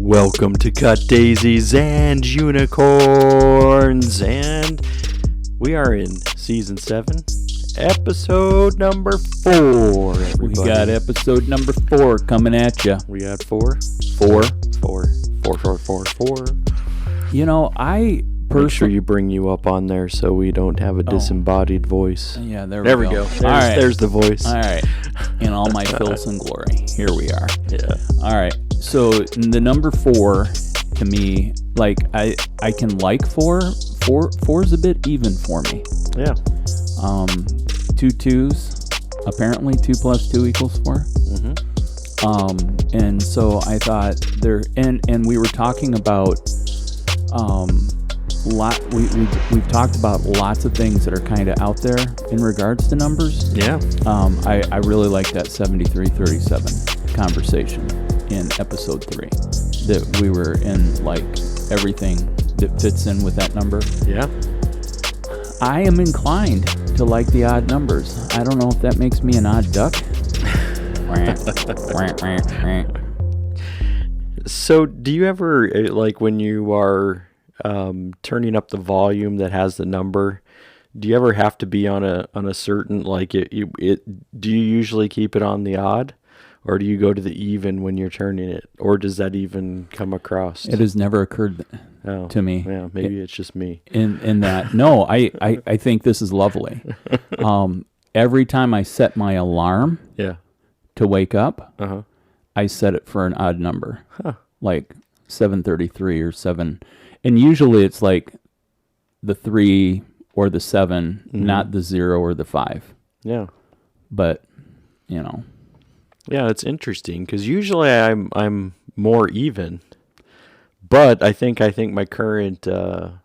Welcome to Cut Daisies and Unicorns, and we are in Season 7, Episode number 4, everybody. We got episode number 4 coming at you. We got 4? 4. 4. You know, I Make sure you bring you up on there so we don't have a disembodied voice. Yeah, there we go. There's the voice. All right. In all my filth and glory. Here we are. Yeah. All right. So the number 4 to me, like I can like 4. 4 is a bit even for me. Yeah. 2 2s. Apparently 2 plus 2 equals 4. Mm-hmm. And so I thought there, and we were talking about, we've talked about lots of things that are kind of out there in regards to numbers. Yeah. I really like that 7337 conversation in episode 3 that we were in, like everything that fits in with that number. Yeah. I am inclined to like the odd numbers. I don't know if that makes me an odd duck. So do you ever, like when you are turning up the volume that has the number, do you ever have to be on a certain, like do you usually keep it on the odd, or do you go to the even when you're turning it, or does that even come across? It has never occurred to me. Yeah, maybe it's just me. In that, no, I think this is lovely. Every time I set my alarm to wake up, I set it for an odd number, like 7:33 or 7. And usually it's like the 3 or the 7, not the 0 or the 5. Yeah. But, you know. Yeah, it's interesting because usually I'm more even. But I think my current alarm,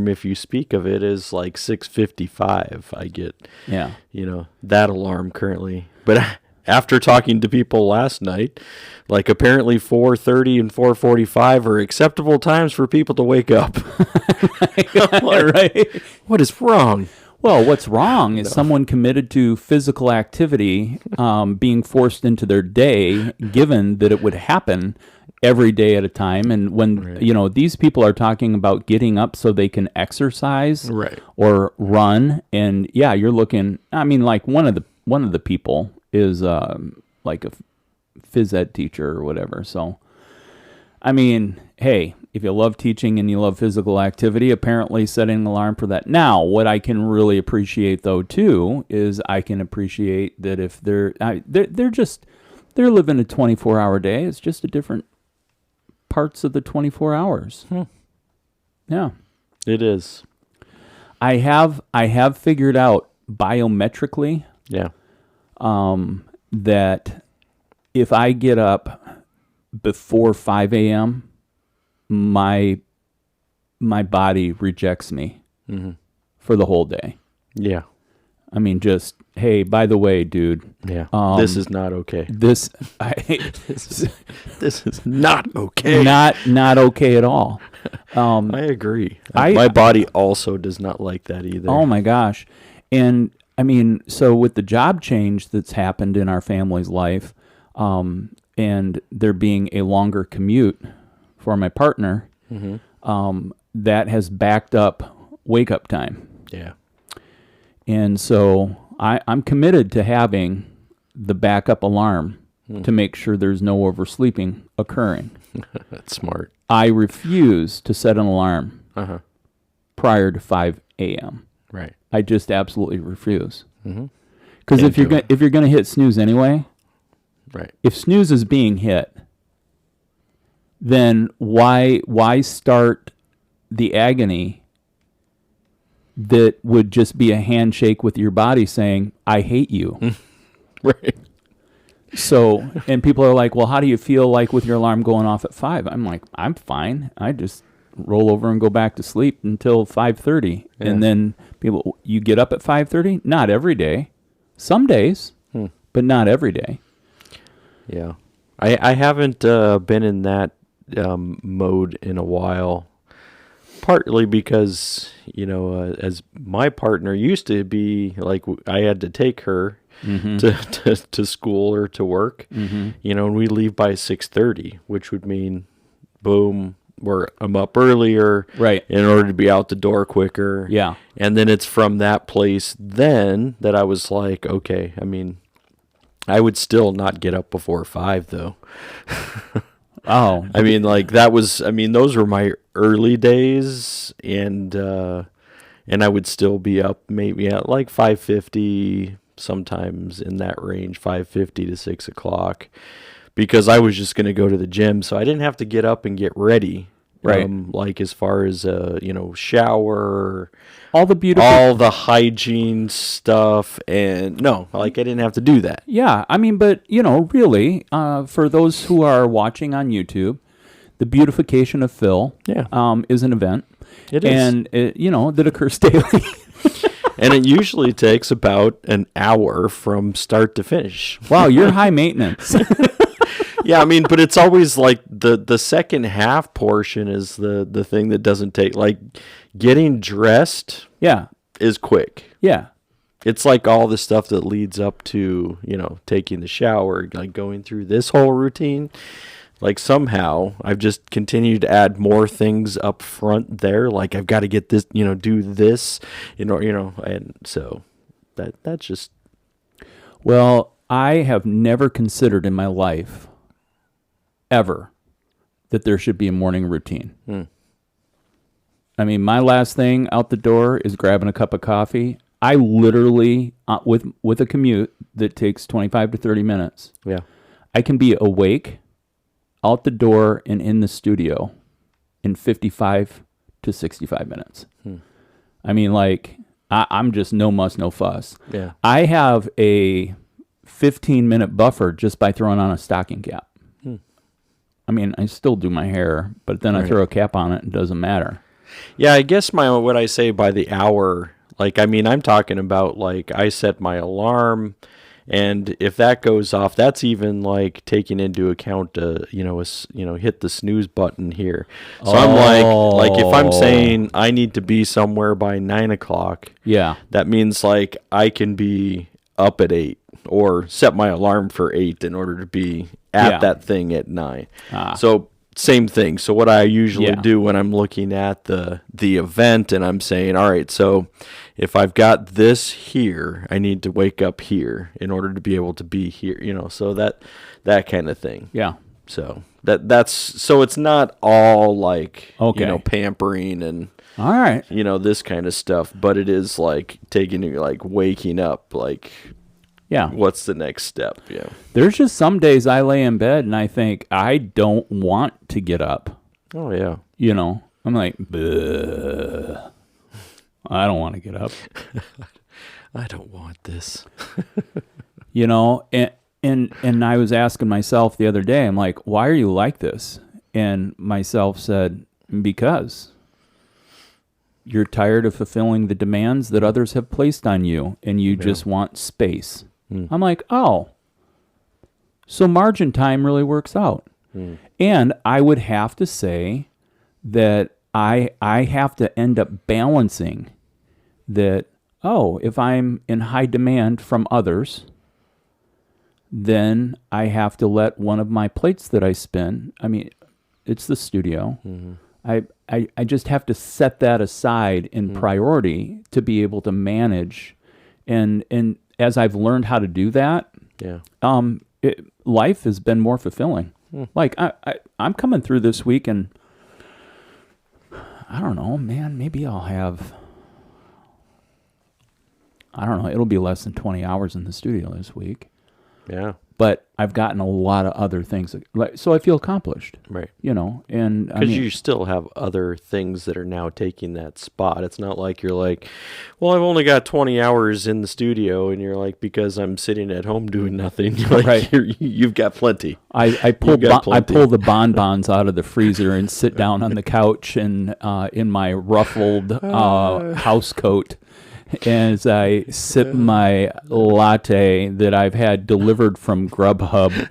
if you speak of it, is like 6:55. I get that alarm currently. But after talking to people last night, like apparently 4:30 and 4:45 are acceptable times for people to wake up. Right? What is wrong? Well, what's wrong is someone committed to physical activity being forced into their day, given that it would happen every day at a time. And when, these people are talking about getting up so they can exercise or run. And yeah, you're looking, I mean, like one of the people is like a phys ed teacher or whatever. So, I mean, hey, if you love teaching and you love physical activity, apparently setting an alarm for that. Now, what I can really appreciate though too is I can appreciate that if they're living a 24-hour day. It's just a different parts of the 24 hours. Yeah, it is. I have figured out biometrically. Yeah. That if I get up before 5 a.m., my body rejects me for the whole day. Yeah. I mean, just, hey, by the way, dude. Yeah. This is not okay. This is not okay. Not okay at all. I agree. My body also does not like that either. Oh my gosh. And I mean, so with the job change that's happened in our family's life, and there being a longer commute for my partner, that has backed up wake up time. Yeah. And so I'm committed to having the backup alarm to make sure there's no oversleeping occurring. That's smart. I refuse to set an alarm prior to 5 a.m. Right. I just absolutely refuse. Because if you're gonna hit snooze anyway, right? If snooze is being hit, then why start the agony that would just be a handshake with your body saying, "I hate you." Right. So, and people are like, "Well, how do you feel like with your alarm going off at 5?" I'm like, "I'm fine. I just roll over and go back to sleep until 5:30." Yeah. And then people, you get up at 5:30? Not every day. Some days, but not every day. Yeah. I haven't been in that mode in a while, partly because, as my partner used to be, like, I had to take her to school or to work. You know, and we leave by 6:30, which would mean, boom, I'm up earlier, right, in order to be out the door quicker. Yeah. And then it's from that place then that I was like, okay, I mean, I would still not get up before 5 though. Oh, I mean, like those were my early days, and I would still be up maybe at like 5:50, sometimes in that range, 5:50 to 6 o'clock, because I was just going to go to the gym, so I didn't have to get up and get ready. Right. Like as far as shower, all the hygiene stuff, and no, like I didn't have to do that. Yeah, I mean, but really, for those who are watching on YouTube, the beautification of Phil, is an event. It is, and that occurs daily. And it usually takes about an hour from start to finish. Wow, you're high maintenance. Yeah, I mean, but it's always like the second half portion is the thing that doesn't take, like, getting dressed. Yeah, is quick. Yeah, it's like all the stuff that leads up to taking the shower, like going through this whole routine. Like somehow I've just continued to add more things up front there. Like I've got to get this, do this, and so that's just. Well, I have never considered in my life ever that there should be a morning routine. I mean, my last thing out the door is grabbing a cup of coffee. I literally, with a commute that takes 25 to 30 minutes, I can be awake, out the door, and in the studio in 55 to 65 minutes. I mean, like, I'm just no muss, no fuss. Yeah. I have a 15-minute buffer just by throwing on a stocking cap. I mean, I still do my hair, but then I throw a cap on it and it doesn't matter. Yeah, I guess what I say by the hour, like, I mean, I'm talking about, like, I set my alarm, and if that goes off, that's even like taking into account, hit the snooze button here. So I'm like if I'm saying I need to be somewhere by 9 o'clock, that means like I can be up at 8 or set my alarm for 8 in order to be at that thing at 9. So same thing. So what I usually do when I'm looking at the event and I'm saying, all right, so if I've got this here, I need to wake up here in order to be able to be here, so that kind of thing. Yeah. So so it's not all like, pampering and, all right, this kind of stuff, but it is like taking, like waking up, like, what's the next step? Yeah. There's just some days I lay in bed and I think I don't want to get up. Oh yeah. I'm like, bleh. I don't want to get up. I don't want this. And I was asking myself the other day, I'm like, why are you like this? And myself said, because you're tired of fulfilling the demands that others have placed on you and you just want space. I'm like, oh, so margin time really works out. And I would have to say that I have to end up balancing that, if I'm in high demand from others, then I have to let one of my plates that I spin, I mean, it's the studio. I just have to set that aside in priority to be able to manage. And as I've learned how to do that, life has been more fulfilling. Like I'm coming through this week and I don't know, man, maybe I'll have, I don't know, it'll be less than 20 hours in the studio this week. Yeah. But I've gotten a lot of other things, so I feel accomplished. Right. And because you still have other things that are now taking that spot. It's not like you're like, well, I've only got 20 hours in the studio, and you're like, because I'm sitting at home doing nothing. Like, right. You've got plenty. I pull the bonbons out of the freezer and sit down on the couch and in my ruffled house coat. As I sip my latte that I've had delivered from Grubhub.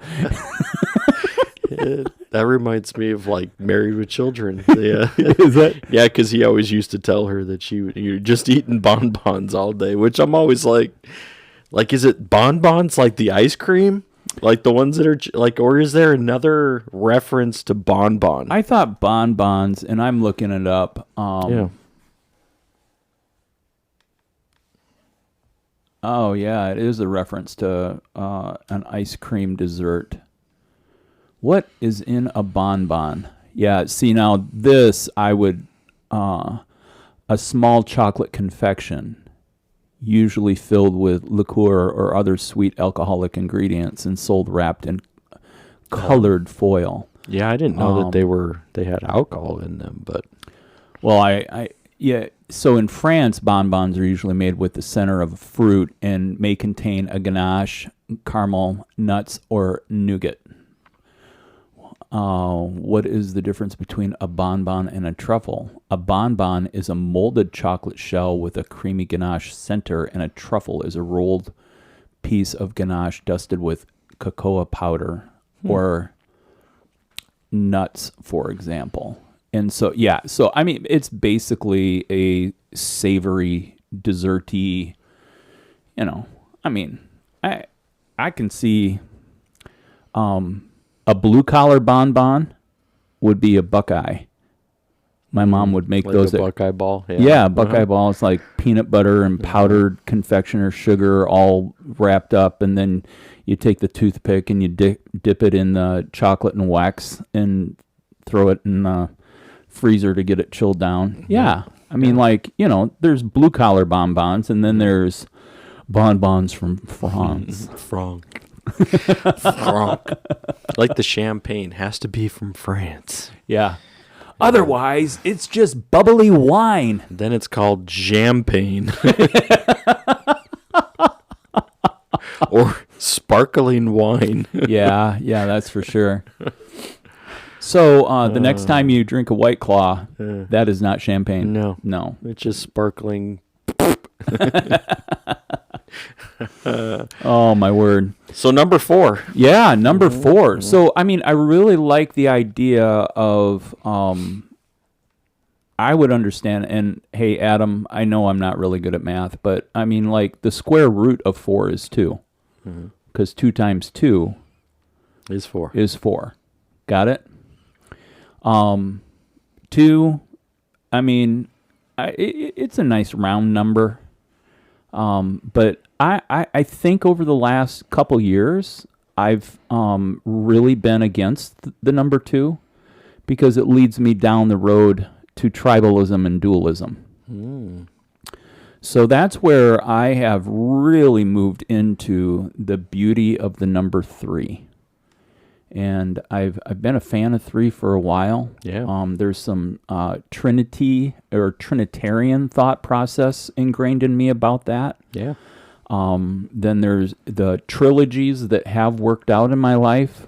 That reminds me of like Married with Children. Yeah. Is that? Yeah, because he always used to tell her that you're just eating bonbons all day, which I'm always like Like, is it bonbons like the ice cream? Like the ones that are like, or is there another reference to bonbon? I thought bonbons, and I'm looking it up. Yeah. Oh, yeah, it is a reference to an ice cream dessert. What is in a bonbon? Yeah, see, now this I would, a small chocolate confection, usually filled with liqueur or other sweet alcoholic ingredients and sold wrapped in colored foil. Yeah, I didn't know that they had alcohol in them, but Well, yeah. So in France, bonbons are usually made with the center of a fruit and may contain a ganache, caramel, nuts, or nougat. What is the difference between a bonbon and a truffle? A bonbon is a molded chocolate shell with a creamy ganache center, and a truffle is a rolled piece of ganache dusted with cocoa powder or nuts, for example. And so, yeah, so I mean, it's basically a savory, desserty, I mean, I can see a blue collar bonbon would be a Buckeye. My mom would make like those. a Buckeye ball. Yeah, Buckeye balls, like peanut butter and powdered confectioner sugar all wrapped up, and then you take the toothpick and you dip it in the chocolate and wax and throw it in the freezer to get it chilled down. Yeah. I mean, like, there's blue collar bonbons, and then there's bonbons from France. Franc. Franc. Like the champagne has to be from France. Yeah. Otherwise, it's just bubbly wine. Then it's called champagne. Or sparkling wine. Yeah, that's for sure. So the next time you drink a White Claw, that is not champagne. No. It's just sparkling. Oh, my word. So number 4. Yeah, number 4. So, I mean, I really like the idea of, I would understand, and hey, Adam, I know I'm not really good at math, but I mean, like, the square root of 4 is 2. Because 2 times 2 is 4. Is 4. Got it? 2, I mean, it's a nice round number. But I think over the last couple years, I've really been against the number 2 because it leads me down the road to tribalism and dualism. So that's where I have really moved into the beauty of the number 3. And I've been a fan of 3 for a while. Yeah. There's some Trinity or Trinitarian thought process ingrained in me about that. Yeah. Then there's the trilogies that have worked out in my life.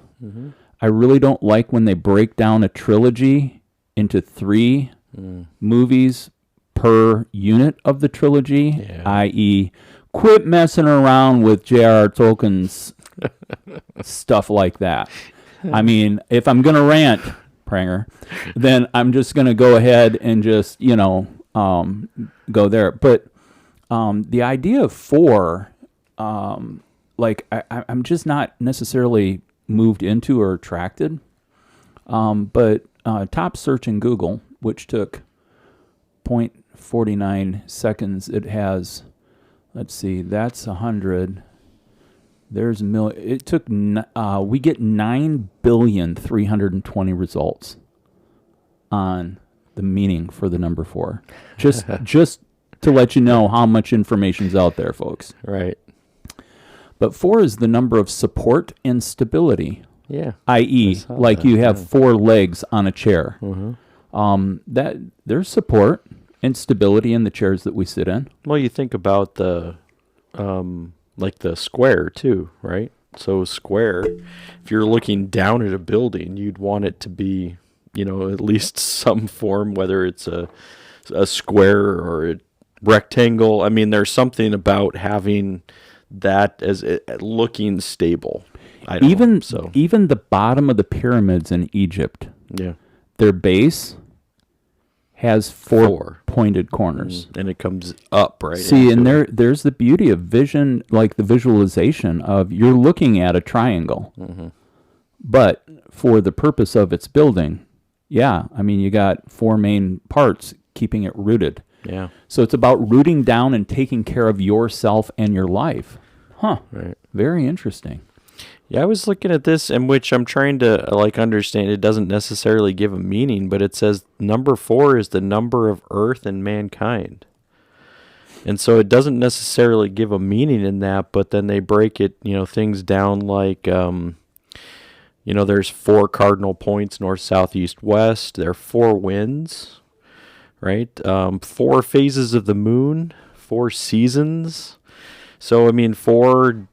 I really don't like when they break down a trilogy into 3 movies per unit of the trilogy, i.e., quit messing around with J.R.R. Tolkien's stuff like that. I mean, if I'm going to rant, Pranger, then I'm just going to go ahead and just, go there. But the idea of 4, like, I'm just not necessarily moved into or attracted. But top search in Google, which took 0.49 seconds, it has, let's see, that's 100. There's it took, we get 9,320,000,020 results on the meaning for the number 4. Just to let you know how much information's out there, folks. Right. But 4 is the number of support and stability. Yeah. I.e., like you have 4 legs on a chair. That there's support and stability in the chairs that we sit in. Well, you think about the like the square too, right? So square, if you're looking down at a building, you'd want it to be, at least some form, whether it's a square or a rectangle. I mean, there's something about having that as looking stable. Even the bottom of the pyramids in Egypt, yeah, their base has four pointed corners. And it comes up, right? See, and there's the beauty of vision, like the visualization of you're looking at a triangle. But for the purpose of its building, I mean, you got four main parts keeping it rooted. Yeah. So it's about rooting down and taking care of yourself and your life. Huh. Right. Very interesting. Yeah, I was looking at this, in which I'm trying to understand. It doesn't necessarily give a meaning, but it says number 4 is the number of earth and mankind. And so it doesn't necessarily give a meaning in that, but then they break it, things down like, there's 4 cardinal points, north, south, east, west. There are 4 winds, right? 4 phases of the moon, 4 seasons. So, I mean, 4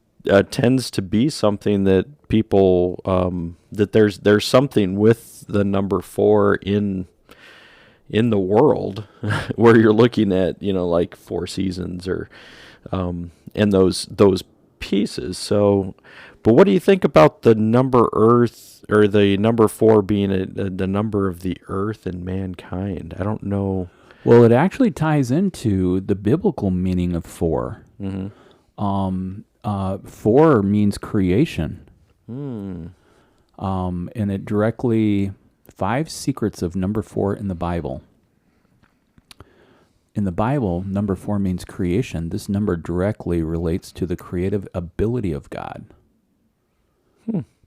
tends to be something that people, that there's something with the number 4 in the world where you're looking at, like 4 seasons or, and those pieces. So, but what do you think about the number Earth, or the number 4 being the number of the earth and mankind? I don't know. Well, it actually ties into the biblical meaning of 4. 4 means creation. And it directly, 5 secrets of number 4 in the Bible. In the Bible, number 4 means creation. This number directly relates to the creative ability of God.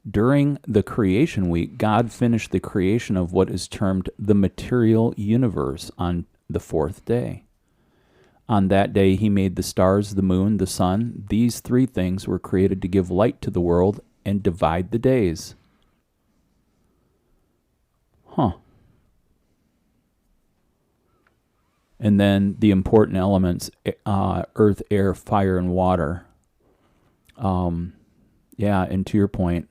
During the creation week, God finished the creation of what is termed the material universe on the 4th day. On that day, he made the stars, the moon, the sun. These 3 things were created to give light to the world and divide the days. And then the important elements, earth, air, fire, and water. And to your point.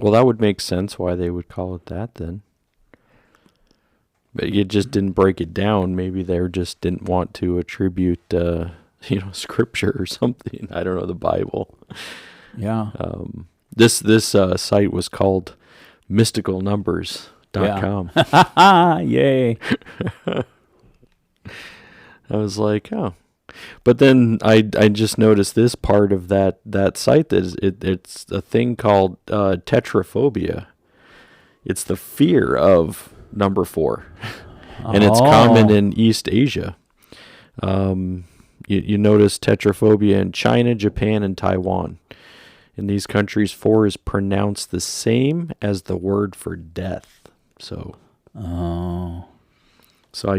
Well, that would make sense why they would call it that then. But you just didn't break it down. Maybe they just didn't want to attribute, scripture or something. I don't know, the Bible. Yeah. This site was called mysticalnumbers.com. Yeah. Yay. I was like, oh. But then I just noticed this part of that site, that it's a thing called tetraphobia. It's the fear of number 4, and it's common in East Asia. You notice tetraphobia in China, Japan, and Taiwan. In these countries, 4 is pronounced the same as the word for death. So I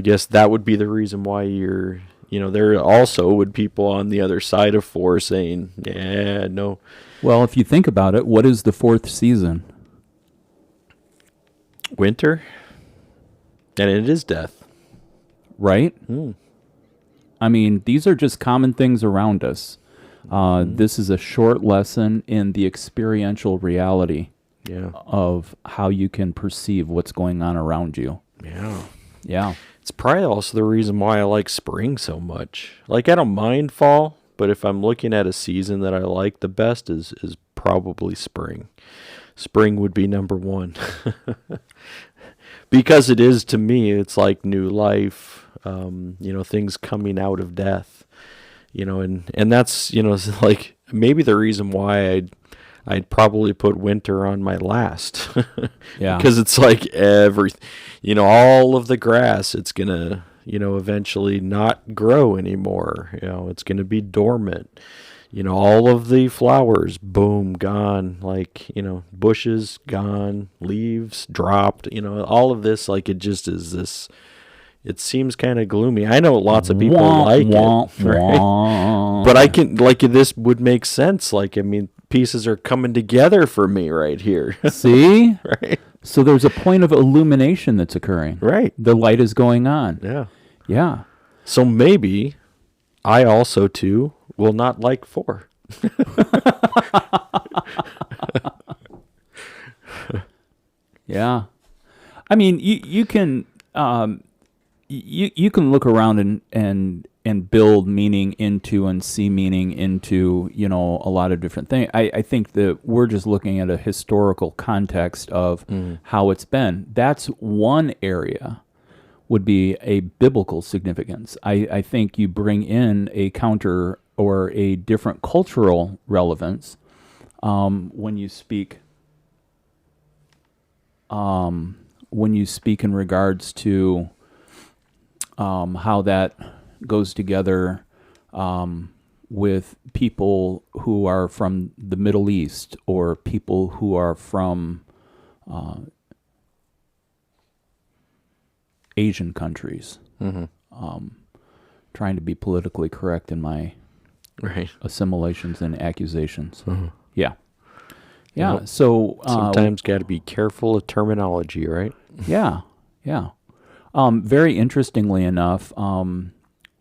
guess that would be the reason why you're, there also would people on the other side of 4 saying, yeah, no. Well, if you think about it, what is the 4th season? Winter. And it is death. Right? I mean, these are just common things around us. This is a short lesson in the experiential reality of how you can perceive what's going on around you. Yeah. It's probably also the reason why I like spring so much. Like, I don't mind fall, but if I'm looking at a season that I like the best is probably spring. Spring would be number 1. Because it is, to me, it's like new life, things coming out of death, and that's, like maybe the reason why I'd probably put winter on my last. Yeah. Because it's like all of the grass, it's going to, eventually not grow anymore. It's going to be dormant. All of the flowers, boom, gone. Like, bushes gone, leaves dropped. All of this, like, it just is this. It seems kind of gloomy. I know lots of people like it, right? But I can, like, this would make sense. Like, I mean, pieces are coming together for me right here. See? Right? So there's a point of illumination that's occurring. Right. The light is going on. Yeah. Yeah. So maybe I also, too, will not like 4. Yeah. I mean, you can you can look around and and build meaning into and see meaning into, a lot of different things. I think that we're just looking at a historical context of how it's been. That's one area would be a biblical significance. I think you bring in a counter or a different cultural relevance when you speak in regards to how that goes together with people who are from the Middle East or people who are from Asian countries. Trying to be politically correct in my assimilations and accusations. Yeah. Yep. So sometimes got to be careful of terminology, right? Yeah. Very interestingly enough,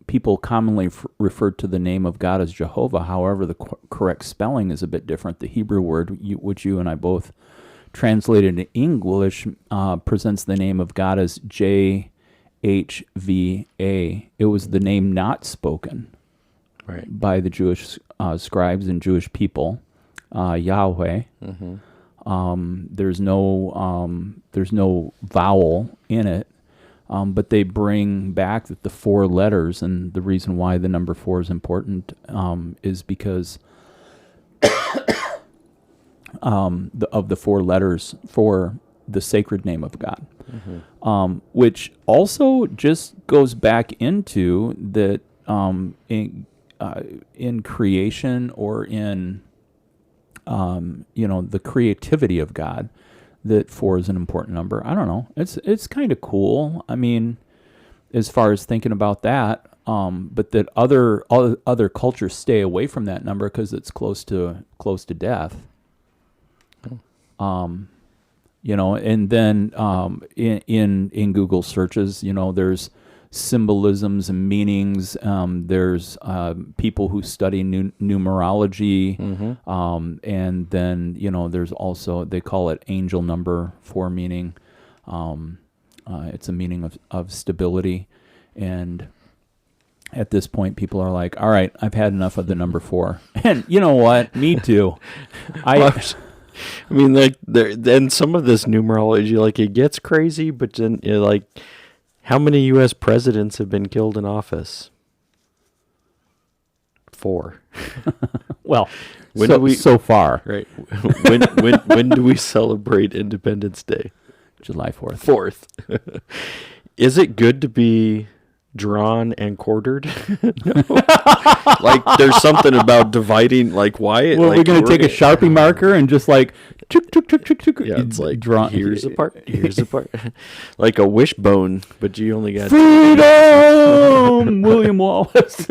people commonly refer to the name of God as Jehovah. However, the correct spelling is a bit different. The Hebrew word, which you and I both translated into English, presents the name of God as JHVA. It was the name not spoken by the Jewish scribes and Jewish people, Yahweh. There's no vowel in it. But they bring back that the four letters, and the reason why the number 4 is important is because of the 4 letters for the sacred name of God, which also just goes back into that in creation or in the creativity of God, that 4 is an important number. I don't know. It's kind of cool. I mean, as far as thinking about that, but that other cultures stay away from that number because it's close to death. And then in Google searches, there's symbolisms and meanings. There's people who study numerology, and then there's also, they call it angel number 4 meaning. It's a meaning of stability, and at this point, people are like, "All right, I've had enough of the number 4." And you know what? Me too. I mean, like, then some of this numerology, like, it gets crazy, but then like, how many U.S. presidents have been killed in office? 4. Well, so far, right? When do we celebrate Independence Day? July 4th. 4th. Is it good to be drawn and quartered? No. Like, there's something about dividing, like, why? Well, like, we're going to take a Sharpie marker and just like, yeah, it's like, draw. Here's a part, like a wishbone, but you only got freedom. William Wallace.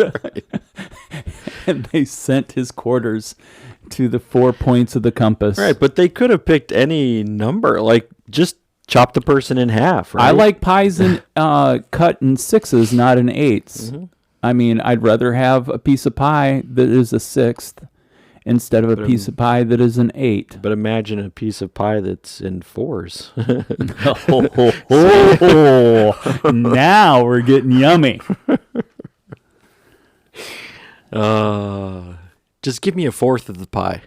And they sent his quarters to the 4 points of the compass. Right, but they could have picked any number, like, just chop the person in half, right? I like pies cut in 6s, not in 8s. I mean, I'd rather have a piece of pie that is a 6th instead of a piece of pie that is an 8. But imagine a piece of pie that's in 4s. Now we're getting yummy. Just give me a 4th of the pie.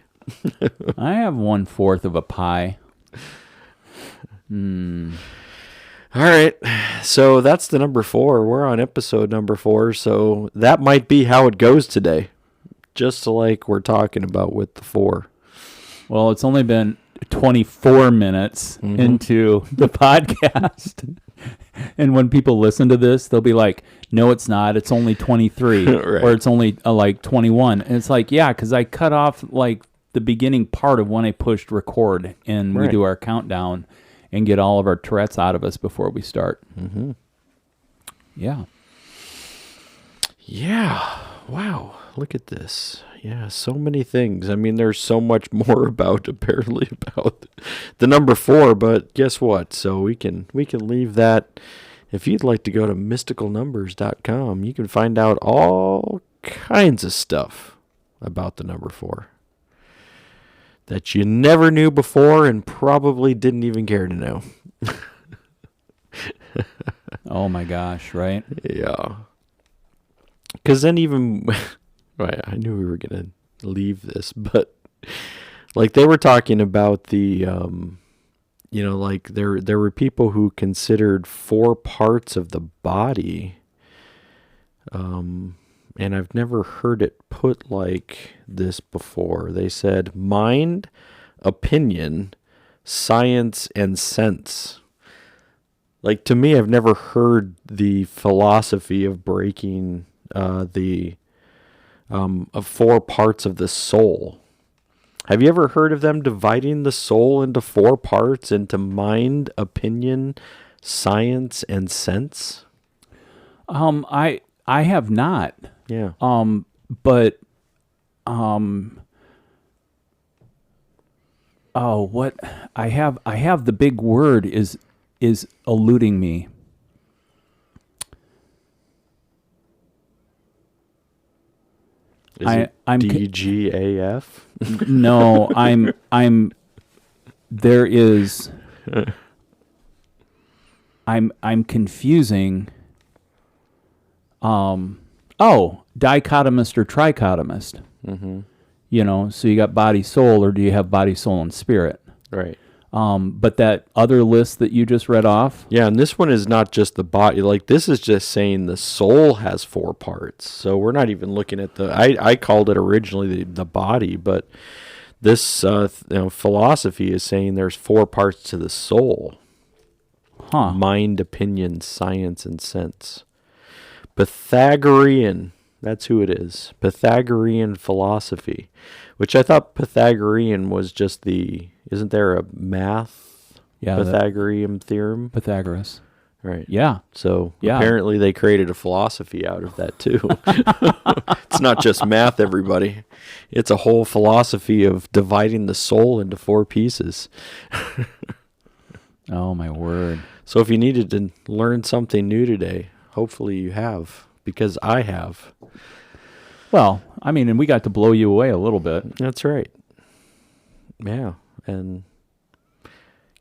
I have 1/4 of a pie. All right, so that's the number 4. We're on episode number 4, so that might be how it goes today, just like we're talking about with the 4. Well, it's only been 24 minutes into the podcast, and when people listen to this, they'll be like, no, it's not, it's only 23, right. Or it's only like 21, and it's like, yeah, because I cut off like the beginning part of when I pushed record, and we do our countdown and get all of our Tourette's out of us before we start. Yeah. Wow. Look at this. Yeah, so many things. I mean, there's so much more about the number 4, but guess what? So we can leave that. If you'd like to go to mysticalnumbers.com, you can find out all kinds of stuff about the number 4 that you never knew before and probably didn't even care to know. Oh my gosh, right? Yeah. Because then even, right, I knew we were going to leave this, but like they were talking about like there were people who considered 4 parts of the body, and I've never heard it put like this before. They said mind, opinion, science, and sense. Like to me, I've never heard the philosophy of breaking the of 4 parts of the soul. Have you ever heard of them dividing the soul into 4 parts, into mind, opinion, science, and sense? I have not. Yeah. But oh, what I have the big word is eluding me. I'm DGAF? No, there is I'm confusing dichotomist or trichotomist. Mm-hmm. So you got body soul, or do you have body soul and spirit? Right. But that other list that you just read off, yeah, and this one is not just the body. Like this is just saying the soul has 4 parts. So we're not even looking at I called it originally the body, but this philosophy is saying there's 4 parts to the soul. Mind, opinion, science, and sense. Pythagorean, that's who it is. Pythagorean philosophy, which I thought Pythagorean was just isn't there a math Pythagorean theorem? Pythagoras. Right. Yeah. So apparently they created a philosophy out of that too. It's not just math, everybody. It's a whole philosophy of dividing the soul into 4 pieces. Oh, my word. So if you needed to learn something new today, hopefully you have, because I have. Well, I mean, and we got to blow you away a little bit. That's right. Yeah, and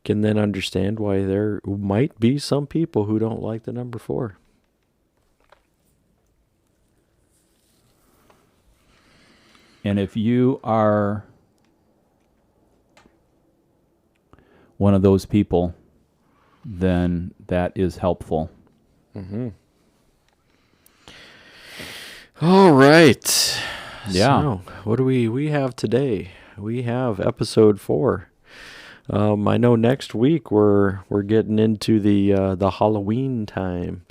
can then understand why there might be some people who don't like the number 4. And if you are one of those people, then that is helpful. Mm-hmm. All right. Yeah. So, what do we have today? We have episode 4. I know next week we're getting into the Halloween time,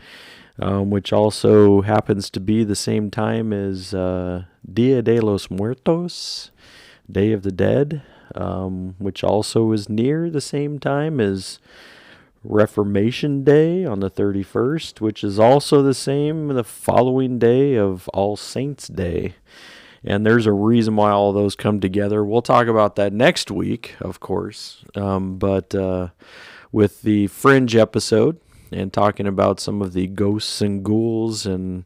which also happens to be the same time as Dia de los Muertos, Day of the Dead, which also is near the same time as Reformation Day on the 31st, which is also the following day of All Saints Day. And there's a reason why all of those come together. We'll talk about that next week, of course. But with the Fringe episode and talking about some of the ghosts and ghouls and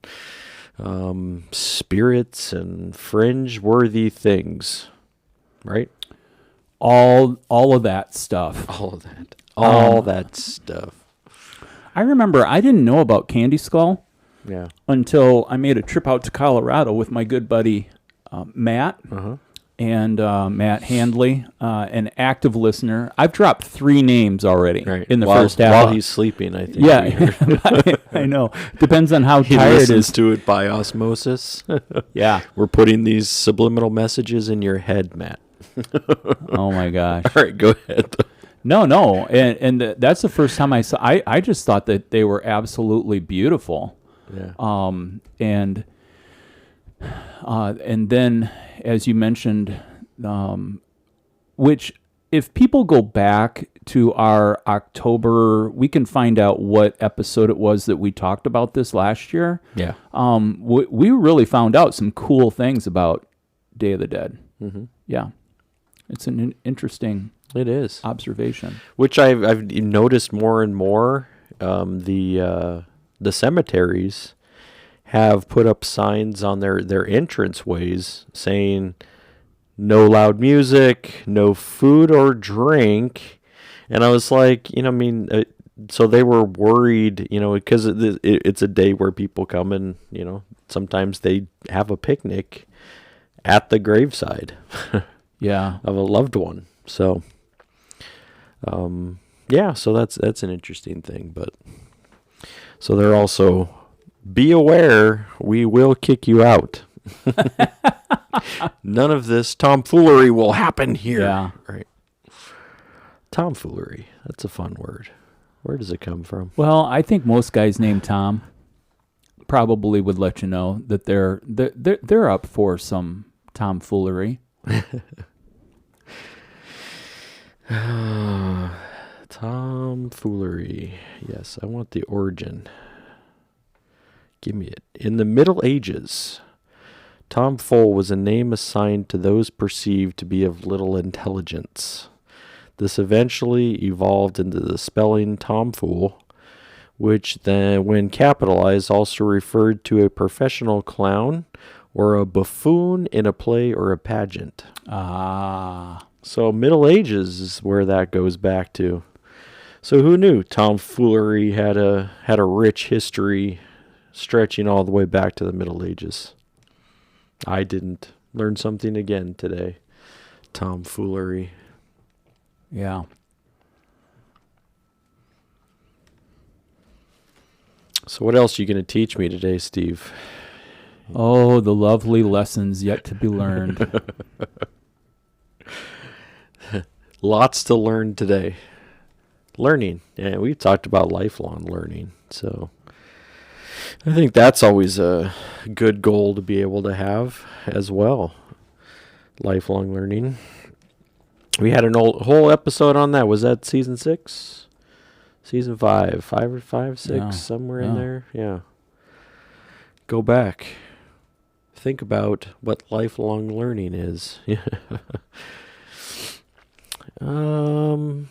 spirits and fringe-worthy things, right? All of that stuff. All that stuff. I remember I didn't know about Candy Skull until I made a trip out to Colorado with my good buddy Matt and Matt Handley, an active listener. I've dropped 3 names already in the first half. While he's sleeping, I think. Yeah, I know. Depends on how he tired it listens is. to it by osmosis. Yeah. We're putting these subliminal messages in your head, Matt. Oh, my gosh. All right, go ahead. No. And that's the first time I saw. I just thought that they were absolutely beautiful. Yeah. And then, as you mentioned, which if people go back to our October, we can find out what episode it was that we talked about this last year. Yeah. We really found out some cool things about Day of the Dead. Mm-hmm. Yeah. It's an interesting It is. observation. Which I've noticed more and more. The cemeteries have put up signs on their entranceways saying no loud music, no food or drink. And I was like, so they were worried, because it's a day where people come and, sometimes they have a picnic at the graveside Yeah. of a loved one. So, yeah, so that's an interesting thing. But so they're also, be aware, we will kick you out. None of this tomfoolery will happen here. Yeah. Right. Tomfoolery. That's a fun word. Where does it come from? Well, I think most guys named Tom probably would let you know that they're up for some tomfoolery. Tomfoolery. Yes, I want the origin. Give me it. In the Middle Ages, tomfool was a name assigned to those perceived to be of little intelligence. This eventually evolved into the spelling tomfool, which then, when capitalized, also referred to a professional clown or a buffoon in a play or a pageant. Ah. So Middle Ages is where that goes back to. So who knew tomfoolery had a rich history stretching all the way back to the Middle Ages? I didn't. Learn something again today. Tomfoolery. Yeah. So what else are you going to teach me today, Steve? Oh, the lovely lessons yet to be learned. Lots to learn today. Learning. Yeah, we've talked about lifelong learning. So I think that's always a good goal to be able to have as well. Lifelong learning. We had whole episode on that. Was that season 6? Season 5? 5, 6, Yeah. somewhere in there? Yeah. Go back. Think about what lifelong learning is. All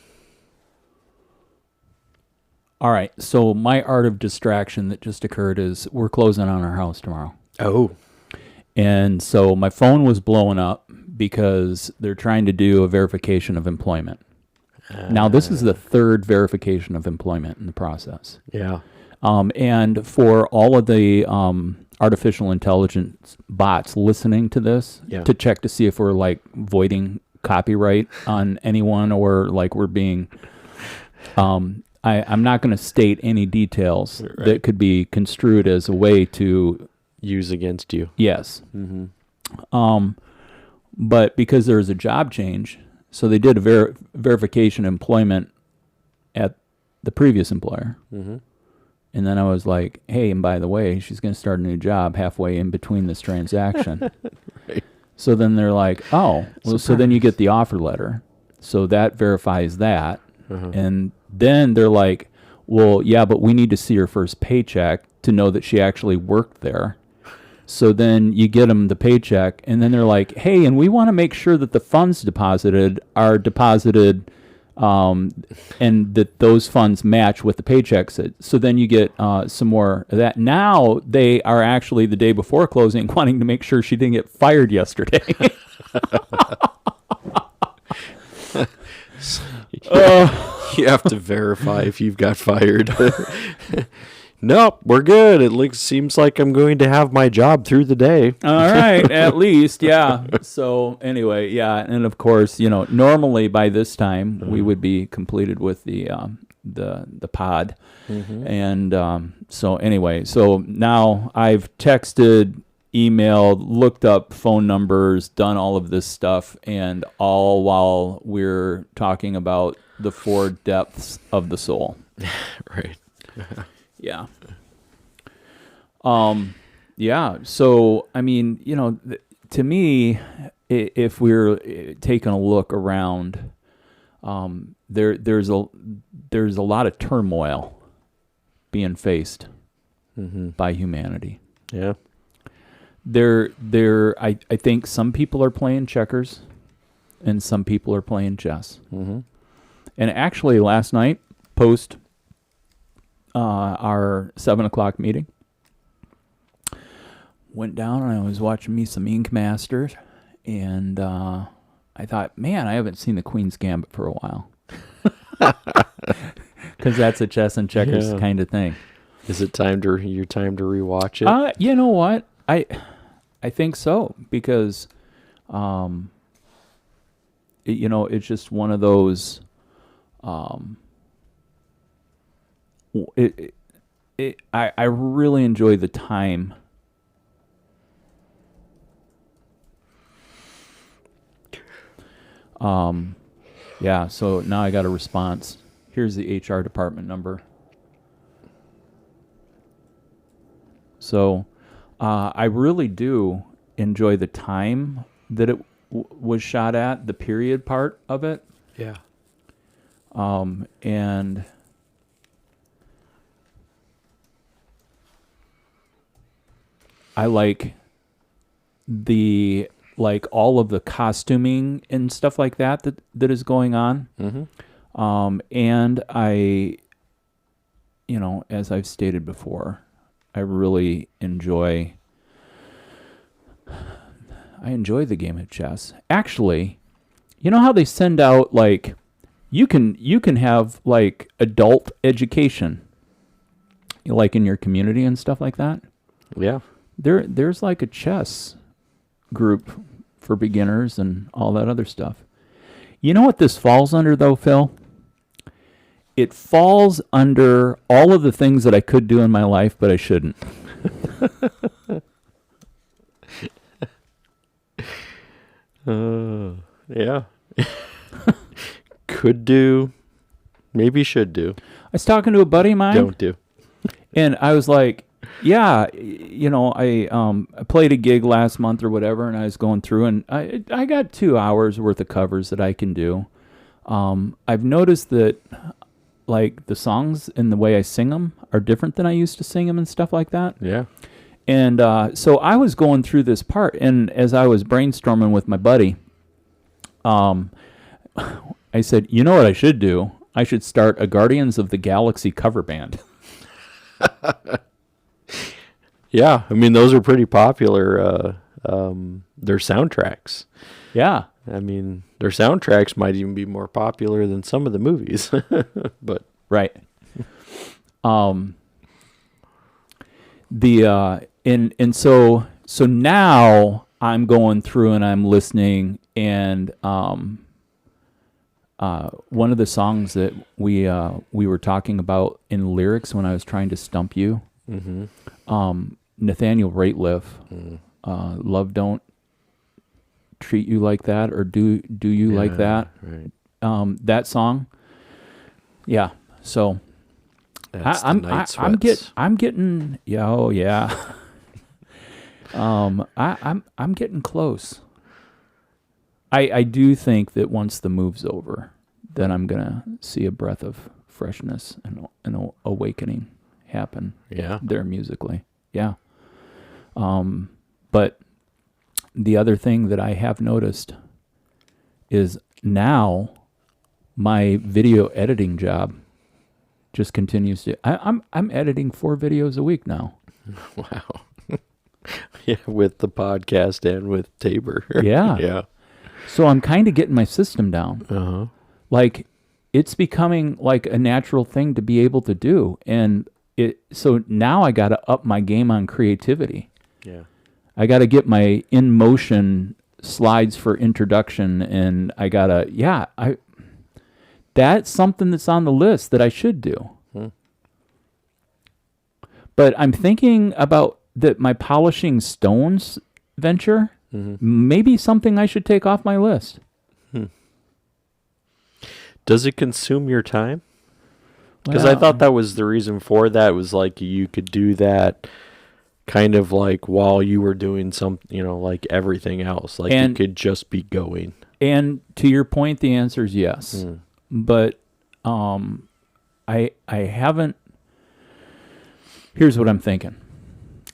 right. So my art of distraction that just occurred is we're closing on our house tomorrow. Oh. And so my phone was blowing up because they're trying to do a verification of employment. Now, this is the third verification of employment in the process. Yeah. And for all of the artificial intelligence bots listening to this, to check to see if we're like voiding copyright on anyone or like we're being... I'm not going to state any details that could be construed as a way to... use against you. Yes. Mm-hmm. But because there was a job change, so they did a verification employment at the previous employer. Mm-hmm. And then I was like, hey, and by the way, she's going to start a new job halfway in between this transaction. Right. So then they're like, oh, well, so then you get the offer letter. So that verifies that. Uh-huh. And then they're like, well, yeah, but we need to see her first paycheck to know that she actually worked there. So then you get them the paycheck, and then they're like, hey, and we want to make sure that the funds deposited are deposited and that those funds match with the paychecks. So then you get some more of that. Now they are actually, the day before closing, wanting to make sure she didn't get fired yesterday. You have to verify if you've got fired. Nope, we're good. Seems like I'm going to have my job through the day. All right, at least, yeah. So anyway, yeah, and of course, normally by this time we would be completed with the pod, and so anyway, so now I've texted, emailed, looked up phone numbers, done all of this stuff, and all while we're talking about the 4 depths of the soul. Right. Yeah. Yeah. So, I mean, to me, if we're taking a look around, there's a lot of turmoil being faced by humanity. Yeah. I think some people are playing checkers and some people are playing chess. Mm-hmm. And actually last night, post our 7:00 meeting, went down and I was watching me some Ink Masters, and I thought, man, I haven't seen the Queen's Gambit for a while. because that's a chess and checkers Yeah. kind of thing. Is it your time to rewatch it? You know what? I think so because, it's just one of those. I really enjoy the time. Yeah. So now I got a response. Here's the HR department number. So, I really do enjoy the time that it was shot at, the period part of it. Yeah. And I like all of the costuming and stuff like that is going on. Mm-hmm. And as I've stated before, I really enjoy the game of chess. Actually, you know how they send out you can have adult education like in your community and stuff like that. Yeah. There's a chess group for beginners and all that other stuff. You know what this falls under though, Phil? It falls under all of the things that I could do in my life, but I shouldn't. Yeah. Could do, maybe should do. I was talking to a buddy of mine. Don't do. And I was like, yeah, I played a gig last month or whatever, and I was going through, and I got 2 hours worth of covers that I can do. I've noticed that the songs and the way I sing them are different than I used to sing them and stuff like that. Yeah. And so I was going through this part, and as I was brainstorming with my buddy, I said, you know what I should do? I should start a Guardians of the Galaxy cover band. Yeah, I mean those are pretty popular. Their soundtracks. Yeah, I mean their soundtracks might even be more popular than some of the movies. But right. So now I'm going through and I'm listening, and one of the songs that we were talking about in lyrics when I was trying to stump you, Nathaniel Rateliff, "Love Don't Treat You Like That," or do you like that? Right. That song. Yeah. So That's I'm the Night Sweats. getting yeah. I'm getting close. I do think that once the move's over, then I'm gonna see a breath of freshness and an awakening happen. Yeah. There musically. Yeah. But the other thing that I have noticed is now my video editing job just continues to. I'm editing 4 videos a week now. Wow. Yeah, with the podcast and with Tabor. Yeah. Yeah. So I'm kind of getting my system down. Uh-huh. It's becoming like a natural thing to be able to do. And so now I got to up my game on creativity. Yeah. I got to get my in motion slides for introduction, and I got to, that's something that's on the list that I should do. But I'm thinking about that my polishing stones venture, maybe something I should take off my list. Does it consume your time? Because I thought that was the reason for that, was you could do that kind of while you were doing everything else. You could just be going. And to your point, the answer is yes. But I haven't. Here's what I'm thinking.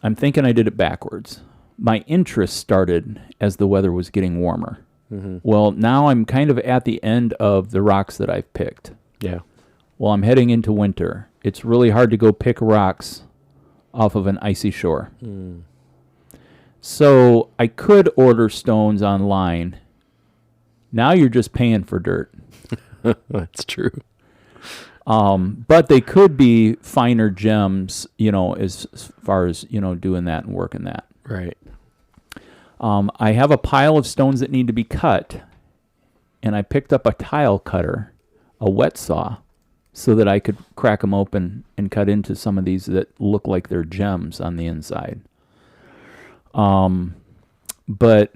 I'm thinking I did it backwards. My interest started as the weather was getting warmer. Well, now I'm kind of at the end of the rocks that I've picked. Yeah. Well, I'm heading into winter. It's really hard to go pick rocks off of an icy shore. So I could order stones online. Now you're just paying for dirt. That's true. But they could be finer gems, as far as, doing that and working that. Right. I have a pile of stones that need to be cut, and I picked up a tile cutter, a wet saw, so that I could crack them open and cut into some of these that look like they're gems on the inside. But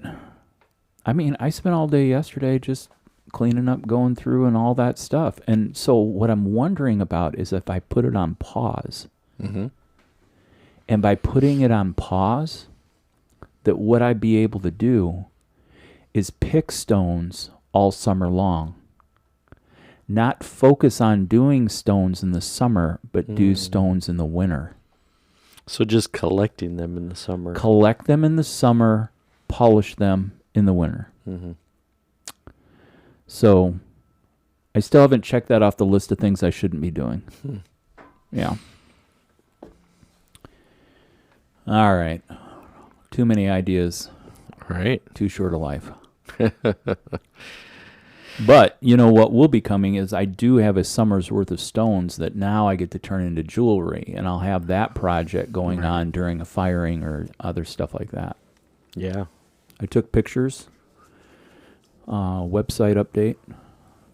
I mean, I spent all day yesterday just cleaning up, going through and all that stuff. And so what I'm wondering about is if I put it on pause. Mm-hmm. And by putting it on pause, that what I'd be able to do is pick stones all summer long. Not focus on doing stones in the summer, but do stones in the winter. So just collecting them in the summer. Collect them in the summer, polish them in the winter. Mm-hmm. So I still haven't checked that off the list of things I shouldn't be doing. Yeah. All right. Too many ideas. Right. Too short a life. But, what will be coming is I do have a summer's worth of stones that now I get to turn into jewelry, and I'll have that project going on during a firing or other stuff like that. Yeah. I took pictures. Website update.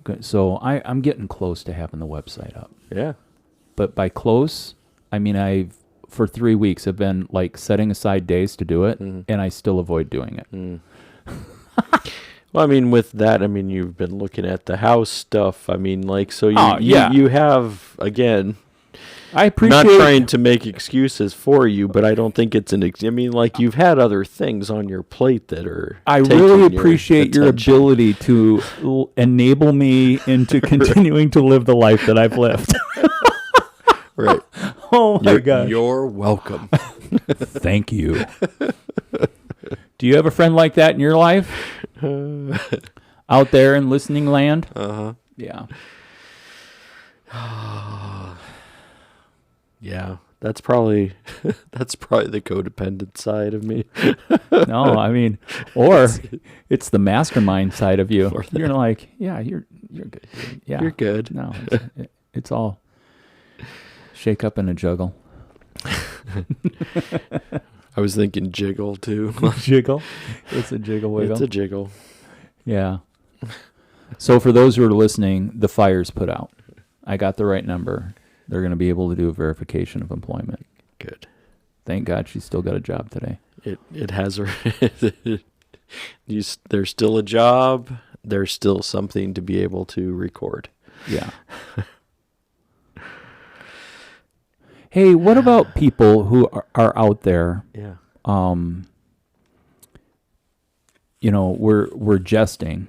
Good. So I'm getting close to having the website up. Yeah. But by close, I mean for 3 weeks I've been like setting aside days to do it, and I still avoid doing it. Well, I mean, with that, I mean, you've been looking at the house stuff. I mean, like, so you have, again, I appreciate not trying to make excuses for you, but I don't think it's I mean, like, you've had other things on your plate that are I really appreciate your ability to enable me into continuing to live the life that I've lived. Right. Oh, my gosh. You're welcome. Thank you. Do you have a friend like that in your life? Out there in listening land? Uh-huh. Yeah. Yeah. That's probably the codependent side of me. No, I mean, or it's the mastermind side of you. You're like, yeah, you're good. Yeah. You're good. No, it's all shake up and a juggle. I was thinking jiggle too. Jiggle? It's a jiggle wiggle. It's a jiggle. Yeah. So for those who are listening, the fire's put out. I got the right number. They're going to be able to do a verification of employment. Good. Thank God she's still got a job today. It has her. There's still a job. There's still something to be able to record. Yeah. Hey, what about people who are out there? Yeah. We're jesting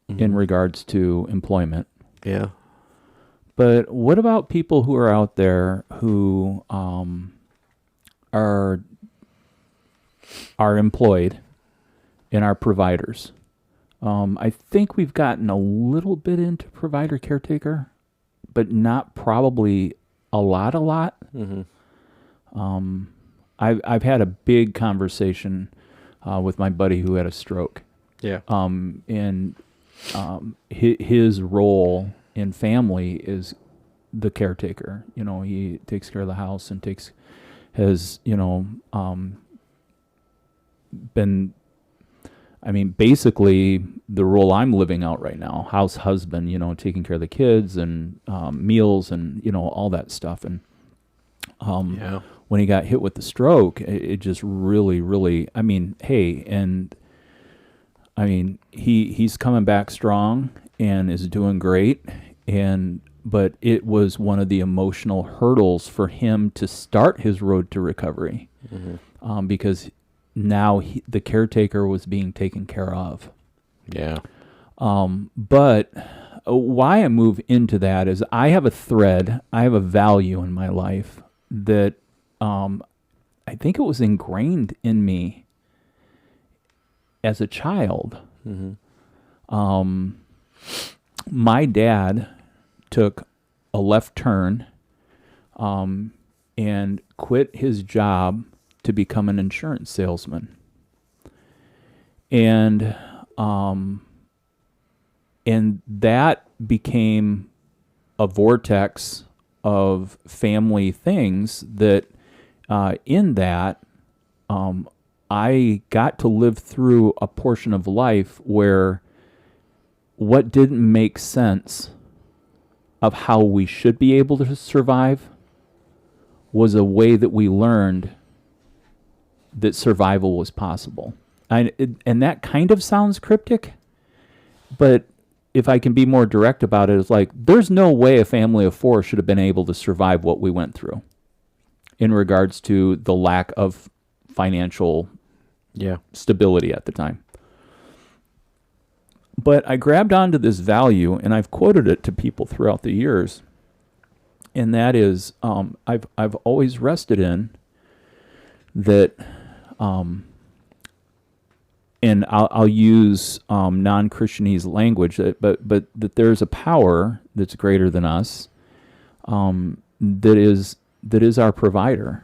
in regards to employment. Yeah. But what about people who are out there who are employed and are providers? I think we've gotten a little bit into provider caretaker, but not probably a lot. Mm-hmm. I've had a big conversation with my buddy who had a stroke. Yeah. And his role in family is the caretaker. He takes care of the house and has been, I mean, basically the role I'm living out right now, house husband, taking care of the kids and meals and, all that stuff. And when he got hit with the stroke, it just really, really, I mean, hey, and I mean, he's coming back strong and is doing great. But it was one of the emotional hurdles for him to start his road to recovery, because now the caretaker was being taken care of. Yeah. But why I move into that is I have a value in my life that I think it was ingrained in me as a child. My dad took a left turn and quit his job to become an insurance salesman. And that became a vortex of family things that in that I got to live through a portion of life where what didn't make sense of how we should be able to survive was a way that we learned that survival was possible. And that kind of sounds cryptic, but if I can be more direct about it, it's like there's no way a family of four should have been able to survive what we went through in regards to the lack of financial stability at the time. But I grabbed onto this value, and I've quoted it to people throughout the years, and that is I've always rested in that, and I'll use non-Christianese language, but that there's a power that's greater than us, that is our provider.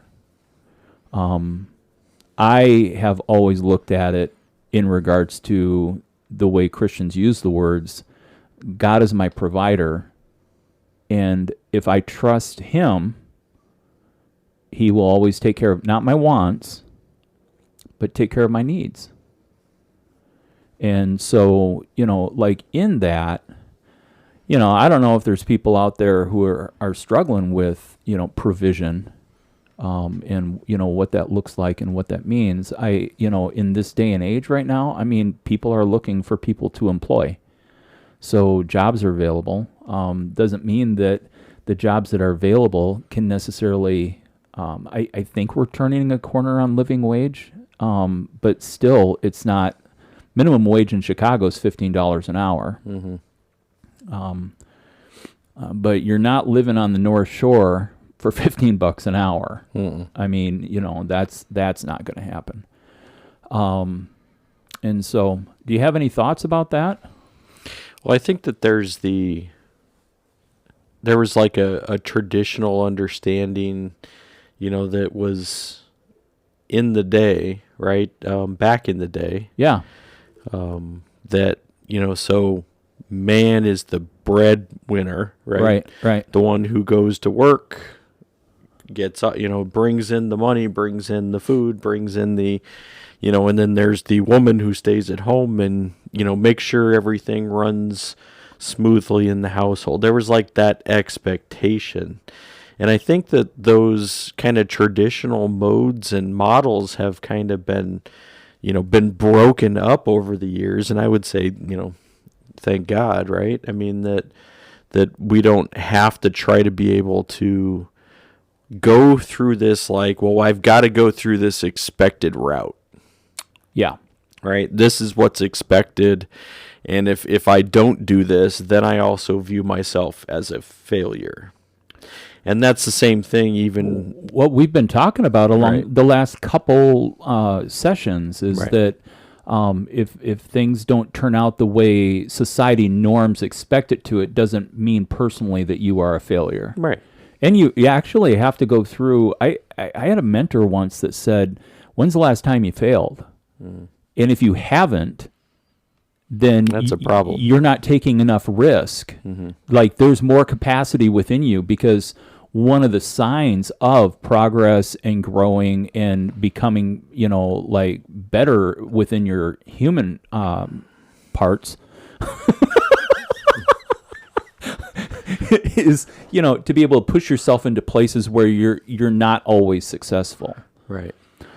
I have always looked at it in regards to the way Christians use the words, God is my provider, and if I trust him, he will always take care of, not my wants, but take care of my needs. And so, like in that, I don't know if there's people out there who are struggling with, provision, and what that looks like and what that means. In this day and age right now, I mean, people are looking for people to employ. So jobs are available. Doesn't mean that the jobs that are available can necessarily, I think we're turning a corner on living wage, but still it's not. Minimum wage in Chicago is $15 an hour. Mm-hmm. But you're not living on the North Shore for $15 an hour. Mm-mm. I mean, that's not going to happen. And so, do you have any thoughts about that? Well, I think that there was like a traditional understanding, that was in the day, right? Back in the day. Yeah. That, so man is the breadwinner, right? Right. The one who goes to work, gets, brings in the money, brings in the food, brings in the, and then there's the woman who stays at home and, makes sure everything runs smoothly in the household. There was like that expectation. And I think that those kind of traditional modes and models have kind of been broken up over the years. And I would say, thank God, right? I mean, that we don't have to try to be able to go through this like, well, I've got to go through this expected route. Yeah. Right? This is what's expected. And if I don't do this, then I also view myself as a failure. And that's the same thing even... What we've been talking about along the last couple sessions is that if things don't turn out the way society norms expect it to, it doesn't mean personally that you are a failure. Right. And you actually have to go through... I had a mentor once that said, when's the last time you failed? Mm. And if you haven't, then that's a problem. You're not taking enough risk. Mm-hmm. Like there's more capacity within you, because one of the signs of progress and growing and becoming, like better within your human parts is, to be able to push yourself into places where you're not always successful. Right.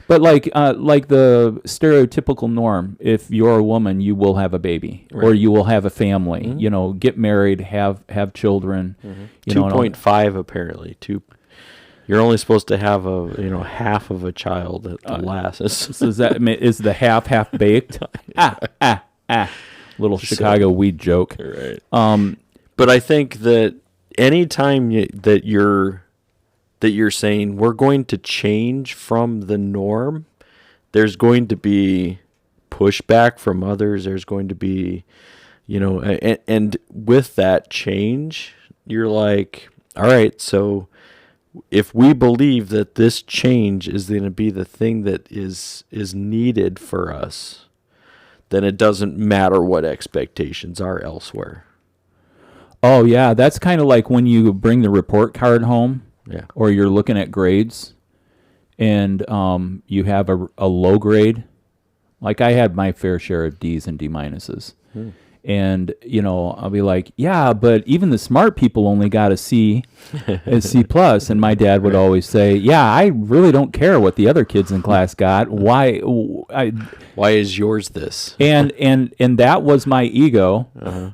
But like the stereotypical norm, if you're a woman, you will have a baby, or you will have a family. Mm-hmm. Get married, have children. Mm-hmm. 2.5 apparently. You're only supposed to have half of a child at the last. So is the half baked? Little Chicago weed joke. Right. But I think that anytime that you're saying we're going to change from the norm, there's going to be pushback from others. There's going to be, and with that change, you're like, all right, so if we believe that this change is going to be the thing that is needed for us, then it doesn't matter what expectations are elsewhere. Oh yeah, that's kind of like when you bring the report card home, Yeah. or you're looking at grades, and you have a low grade. Like I had my fair share of D's and D minuses. Hmm. And, I'll be like, yeah, but even the smart people only got a C plus. And my dad would Right. always say, yeah, I really don't care what the other kids in class got. Why? Why is yours this? And that was my ego. Uh-huh.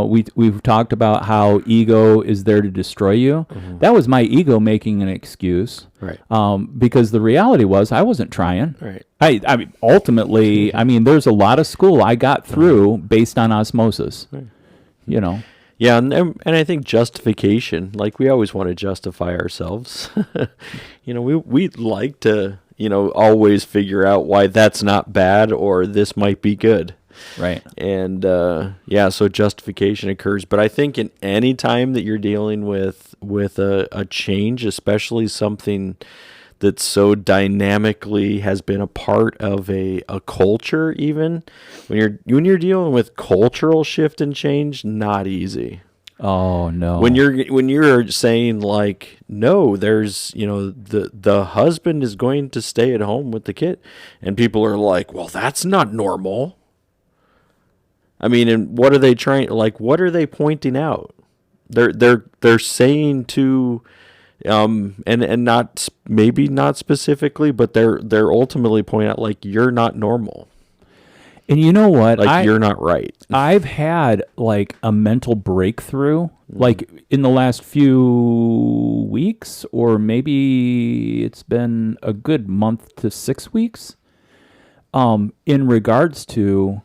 We've talked about how ego is there to destroy you. Mhm. That was my ego making an excuse. Right. Because the reality was I wasn't trying. Right. I mean, ultimately, there's a lot of school I got through based on osmosis. Right. Yeah, and I think justification, like we always want to justify ourselves. We like to, always figure out why that's not bad or this might be good. right. And so justification occurs. But I think in any time that you're dealing with a change, especially something that so dynamically has been a part of a culture, even when you're dealing with cultural shift and change, not easy. Oh no. When you're saying like, no, there's the husband is going to stay at home with the kid, and people are like, well, that's not normal. I mean, and what are they trying? Like, what are they pointing out? They're saying to, and not maybe not specifically, but they're ultimately pointing out like you're not normal. And you know what? Like you're not right. I've had like a mental breakthrough, like in the last few weeks, or maybe it's been a good month to 6 weeks. In regards to,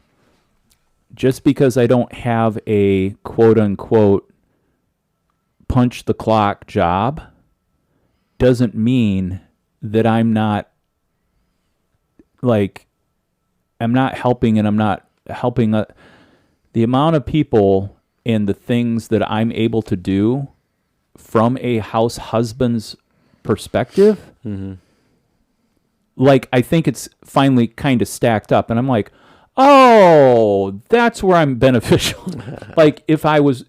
just because I don't have a quote unquote punch the clock job doesn't mean that I'm not helping, and I'm not helping the amount of people and the things that I'm able to do from a house husband's perspective. Mm-hmm. Like, I think it's finally kind of stacked up, and I'm like, oh, that's where I'm beneficial. Like if I was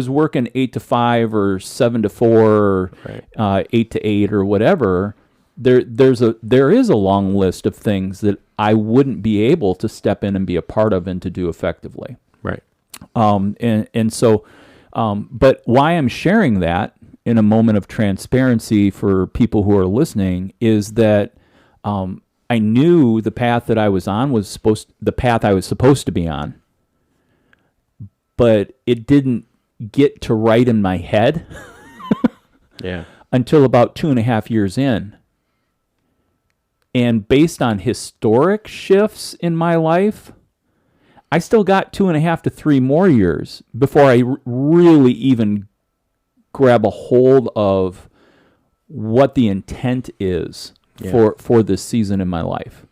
working 8 to 5 or 7 to 4 or Right. 8 to 8 or whatever, there is a long list of things that I wouldn't be able to step in and be a part of and to do effectively. Right. So, but why I'm sharing that in a moment of transparency for people who are listening is that I knew the path that I was on was the path I was supposed to be on, but it didn't get to right in my head Yeah. until about 2.5 years in. And based on historic shifts in my life, I still got 2.5 to 3 more years before I really even grab a hold of what the intent is for this season in my life.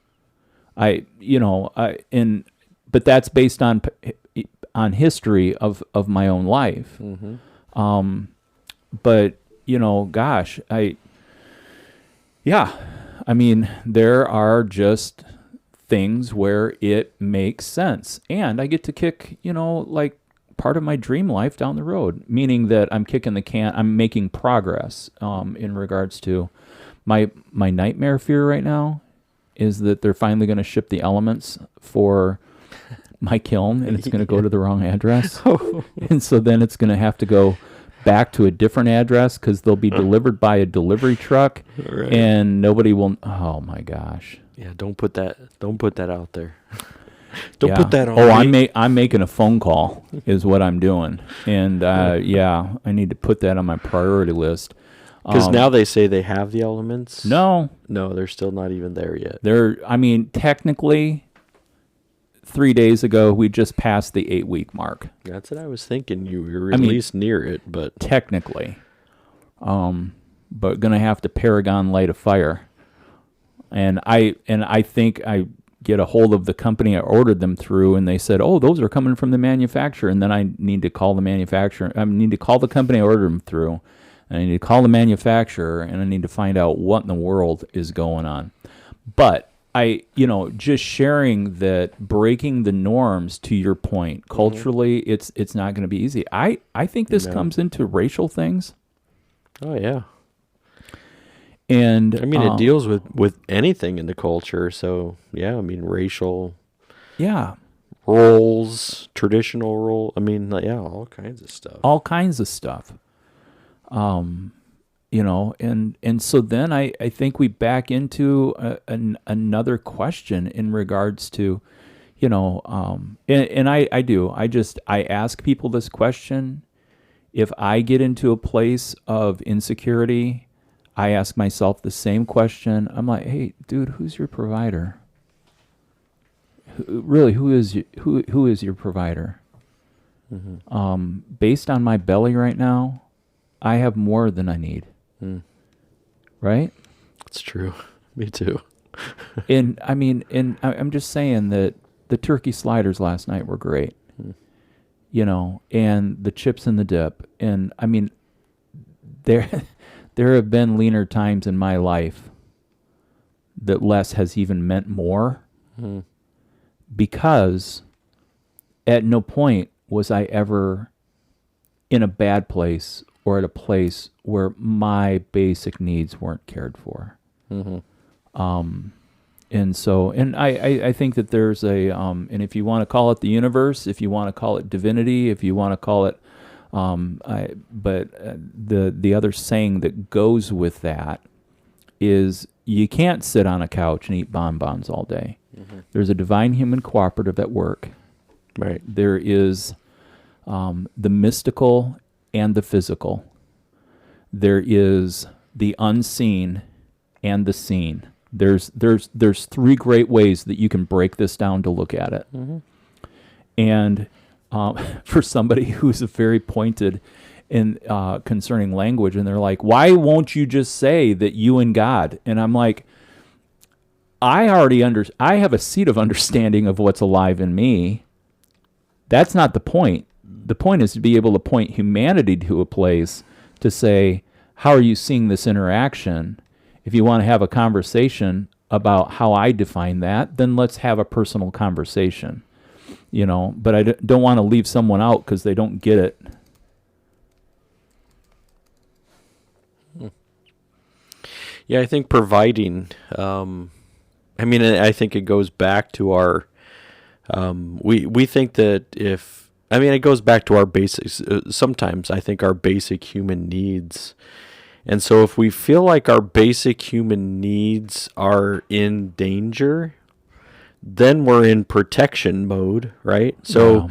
But that's based on history of my own life. Mm-hmm. But gosh, there are just things where it makes sense, and I get to kick, like part of my dream life down the road, meaning that I'm kicking the can, I'm making progress in regards to my nightmare fear right now is that they're finally going to ship the elements for my kiln, and it's going to go to the wrong address. And so then it's going to have to go back to a different address because they'll be delivered by a delivery truck, Right. and nobody will. Oh my gosh! Yeah, don't put that out there. Don't Yeah. put that on. Oh, me. I'm making a phone call is what I'm doing, and I need to put that on my priority list. Because now they say they have the elements. No, they're still not even there yet. Technically, 3 days ago we just passed the 8-week mark. That's what I was thinking. You were at least near it, but Technically, but gonna have to Paragon light a fire, and I think I get a hold of the company I ordered them through, and they said, "Oh, those are coming from the manufacturer," and then I need to call the manufacturer. I need to call the company I ordered them through. And I need to call the manufacturer, and I need to find out what in the world is going on. But just sharing that, breaking the norms, to your point, culturally, it's not going to be easy. I think this comes into racial things. Oh yeah. And I mean, it deals with anything in the culture. So yeah, I mean, racial roles, traditional role. I mean, yeah, all kinds of stuff. All kinds of stuff. And so then I think we back into another question in regards to, and I ask people this question. If I get into a place of insecurity, I ask myself the same question. I'm like, hey, dude, who's your provider? Really, who is your provider? Based on my belly right now, I have more than I need. Right? That's true. Me too. And I mean, I'm just saying that the turkey sliders last night were great. And the chips and the dip. And I mean, there have been leaner times in my life that less has even meant more, because at no point was I ever in a bad place or at a place where my basic needs weren't cared for. And so, and I think that there's and if you want to call it the universe, if you want to call it divinity, if you want to call it, the other saying that goes with that is you can't sit on a couch and eat bonbons all day. There's a divine human cooperative at work. Right. There is the mystical and the physical. There is the unseen and the seen. There's three great ways that you can break this down to look at it. And for somebody who's a very pointed in concerning language, and they're like, why won't you just say that you and God? And I'm like, I have a seed of understanding of what's alive in me. That's not the point. The point is to be able to point humanity to a place to say, how are you seeing this interaction? If you want to have a conversation about how I define that, then let's have a personal conversation. But I don't want to leave someone out because they don't get it. Yeah, I think providing, I think it goes back to our, we think that it goes back to our basics. Sometimes I think our basic human needs. And so if we feel like our basic human needs are in danger, then we're in protection mode, right? So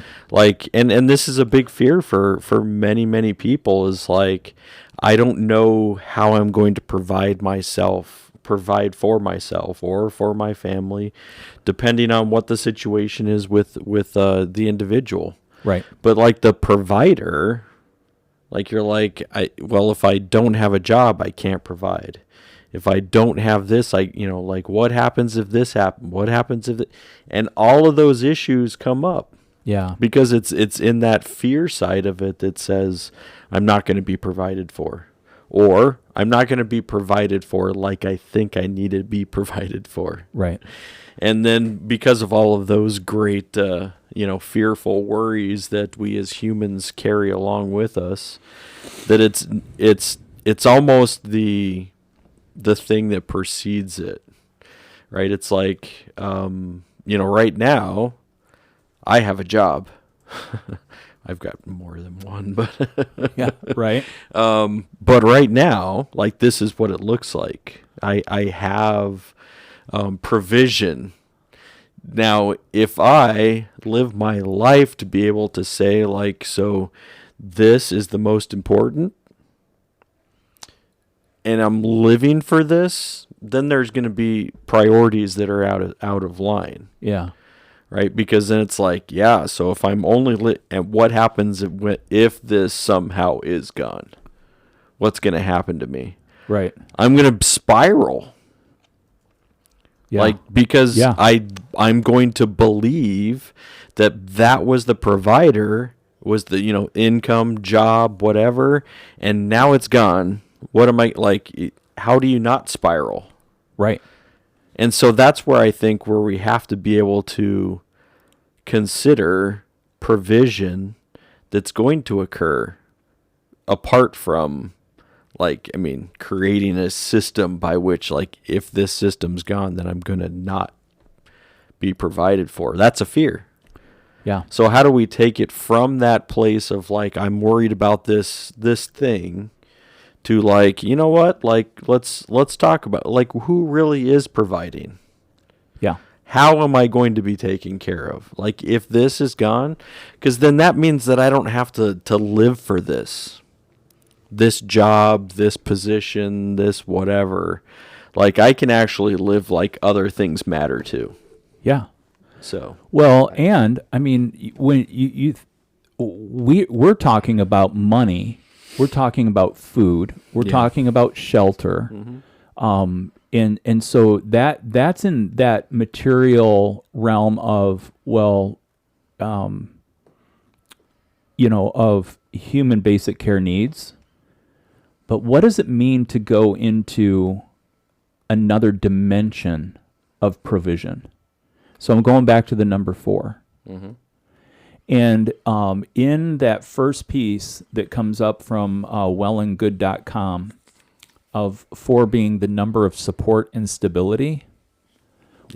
and this is a big fear for many, many people, is like, I don't know how I'm going to provide for myself or for my family, depending on what the situation is with the individual. Right. But like the provider, like you're like, if I don't have a job, I can't provide. If I don't have this, what happens if this happens? What happens if and all of those issues come up. Yeah. Because it's in that fear side of it that says, I'm not going to be provided for, or I'm not going to be provided for like I think I need to be provided for. Right. And then because of all of those great, fearful worries that we as humans carry along with us, that it's almost the thing that precedes it, right? It's like, right now I have a job. I've got more than one, but yeah, right. But right now, like, this is what it looks like. I have provision. Now, if I live my life to be able to say, like, so this is the most important, and I'm living for this, then there's going to be priorities that are out of line. Yeah. Right? Because then it's like, yeah, so if I'm only and what happens if this somehow is gone? What's going to happen to me? Right. I'm going to spiral. Yeah. Like, because I'm going to believe that was the provider, was the, income, job, whatever, and now it's gone. What am I, like, how do you not spiral? Right. And so that's where I think where we have to be able to consider provision that's going to occur apart from, like, I mean, creating a system by which, like, if this system's gone, then I'm going to not be provided for. That's a fear. Yeah. So how do we take it from that place of, like, I'm worried about this thing, to, like, you know what? Like, let's talk about, like, who really is providing? Yeah. How am I going to be taken care of? Like, if this is gone, because then that means that I don't have to live for this job, this position, this whatever. Like, I can actually live like other things matter too. Yeah. So, well, and I mean, when we're talking about money, we're talking about food, we're talking about shelter, and so that's in that material realm of, well, of human basic care needs. But what does it mean to go into another dimension of provision? So I'm going back to the number 4. And in that first piece that comes up from wellandgood.com, of 4 being the number of support and stability,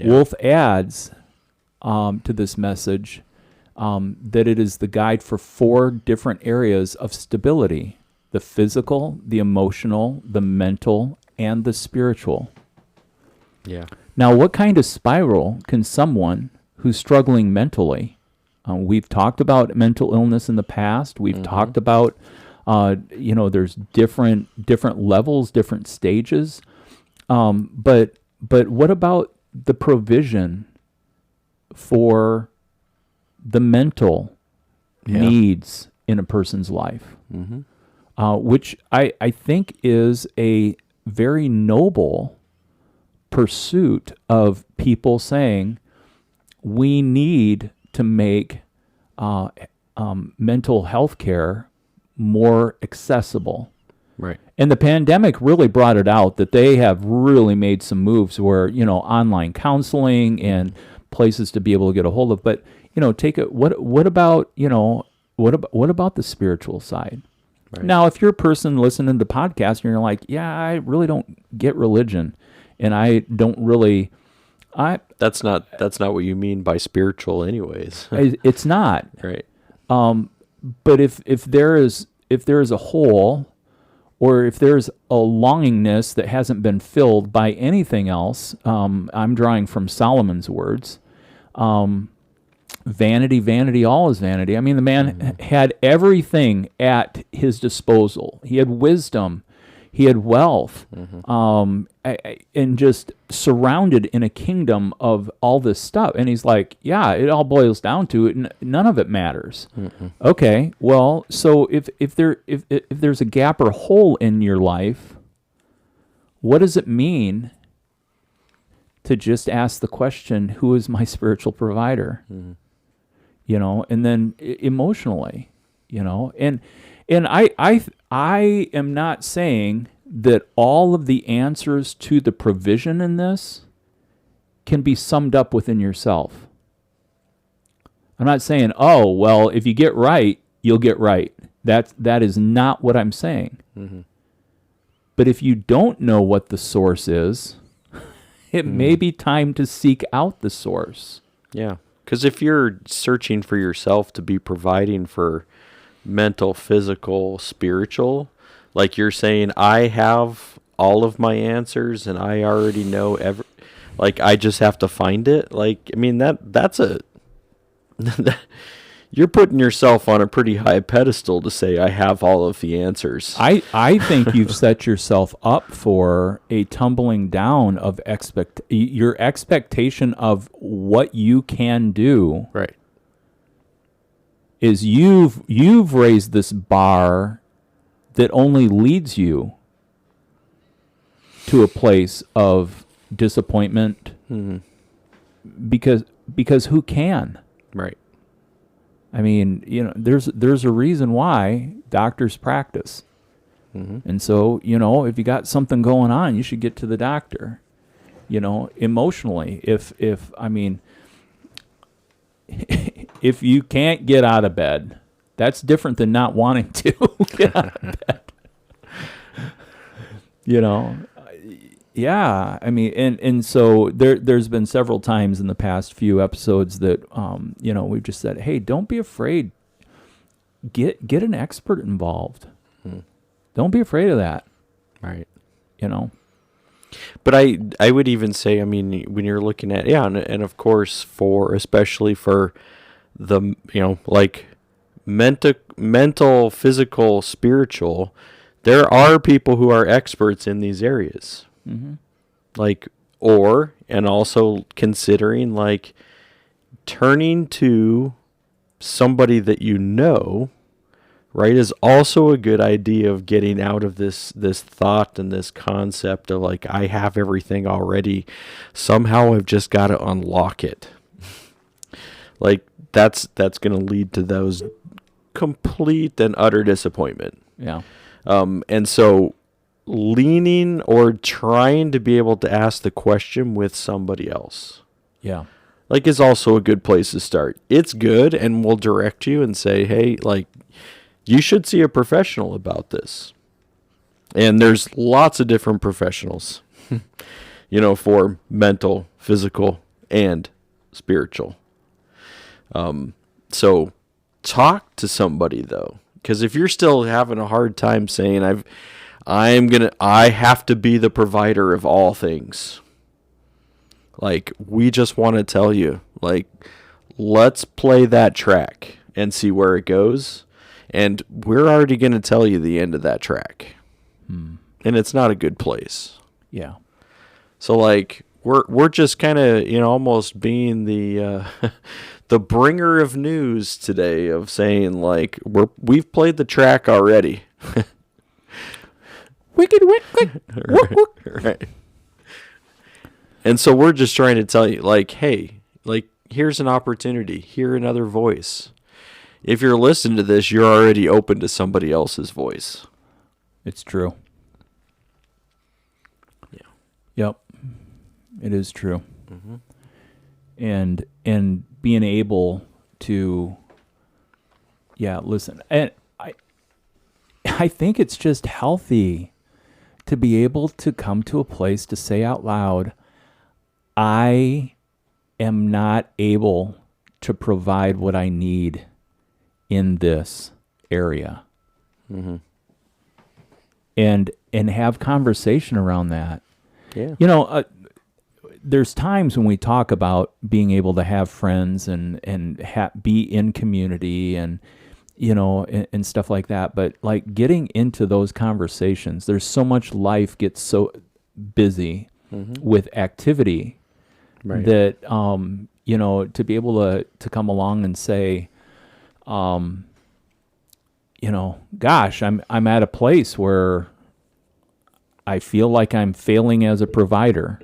Wolf adds to this message that it is the guide for 4 different areas of stability: the physical, the emotional, the mental, and the spiritual. yeah. Now, what kind of spiral can someone who's struggling mentally? We've talked about mental illness in the past. We've talked about, there's different levels, different stages. But what about the provision for the mental needs in a person's life? Which I think is a very noble pursuit of people saying, we need to make mental health care more accessible. Right. And the pandemic really brought it out that they have really made some moves where, online counseling and places to be able to get a hold of. But, take it. What about the spiritual side? Right. Now, if you're a person listening to the podcast and you're like, yeah, I really don't get religion, and I don't really, that's not what you mean by spiritual, anyways. It's not. Right. But if there is a hole, or if there's a longingness that hasn't been filled by anything else, I'm drawing from Solomon's words. Vanity, vanity, all is vanity. I mean, the man had everything at his disposal. He had wisdom, he had wealth, and just surrounded in a kingdom of all this stuff. And he's like, yeah, it all boils down to it. None of it matters. Okay, well, so if there's a gap or hole in your life, what does it mean to just ask the question, who is my spiritual provider? And then emotionally, and I am not saying that all of the answers to the provision in this can be summed up within yourself. I'm not saying, oh, well, if you get right, you'll get right. That is not what I'm saying. But if you don't know what the source is, it may be time to seek out the source. Yeah. Because if you're searching for yourself to be providing for mental, physical, spiritual, like you're saying, I have all of my answers and I already know like I just have to find it. Like, I mean, that's you're putting yourself on a pretty high pedestal to say I have all of the answers. I think you've set yourself up for a tumbling down of your expectation of what you can do. Right. Is you've raised this bar that only leads you to a place of disappointment. Because who can? Right. I mean, there's a reason why doctors practice. And so, if you got something going on, you should get to the doctor. emotionally. If I mean, if you can't get out of bed, that's different than not wanting to get out of bed. Yeah. I mean, and so there's been several times in the past few episodes that we've just said, hey, don't be afraid. Get an expert involved. Don't be afraid of that. Right. But I would even say, I mean, when you're looking at, and of course especially for the, like mental, physical, spiritual, there are people who are experts in these areas. Mm-hmm. And also considering like turning to somebody that right, is also a good idea of getting out of this thought and this concept of like, I have everything already. Somehow I've just got to unlock it. Like that's going to lead to those complete and utter disappointment. Yeah. And so leaning or trying to be able to ask the question with somebody else. Yeah. Like is also a good place to start. It's good and we'll direct you and say, hey, like you should see a professional about this. And there's lots of different professionals, for mental, physical, and spiritual. So talk to somebody though, because if you're still having a hard time saying I have to be the provider of all things. Like we just want to tell you, like, let's play that track and see where it goes. And we're already going to tell you the end of that track. And it's not a good place. Yeah. So like we're just kind of, almost being the the bringer of news today of saying like we've played the track already. Wicked, wicked, right. And so we're just trying to tell you like, hey, like here's an opportunity, hear another voice. If you're listening to this, you're already open to somebody else's voice. It's true. Yeah. Yep. It is true. Mm-hmm. And being able to, listen. And I think it's just healthy to be able to come to a place to say out loud, I am not able to provide what I need in this area. Mm-hmm. And have conversation around that. Yeah. There's times when we talk about being able to have friends and be in community and and stuff like that, but like getting into those conversations, there's so much life gets so busy with activity that to be able to come along and say, gosh, I'm at a place where I feel like I'm failing as a provider,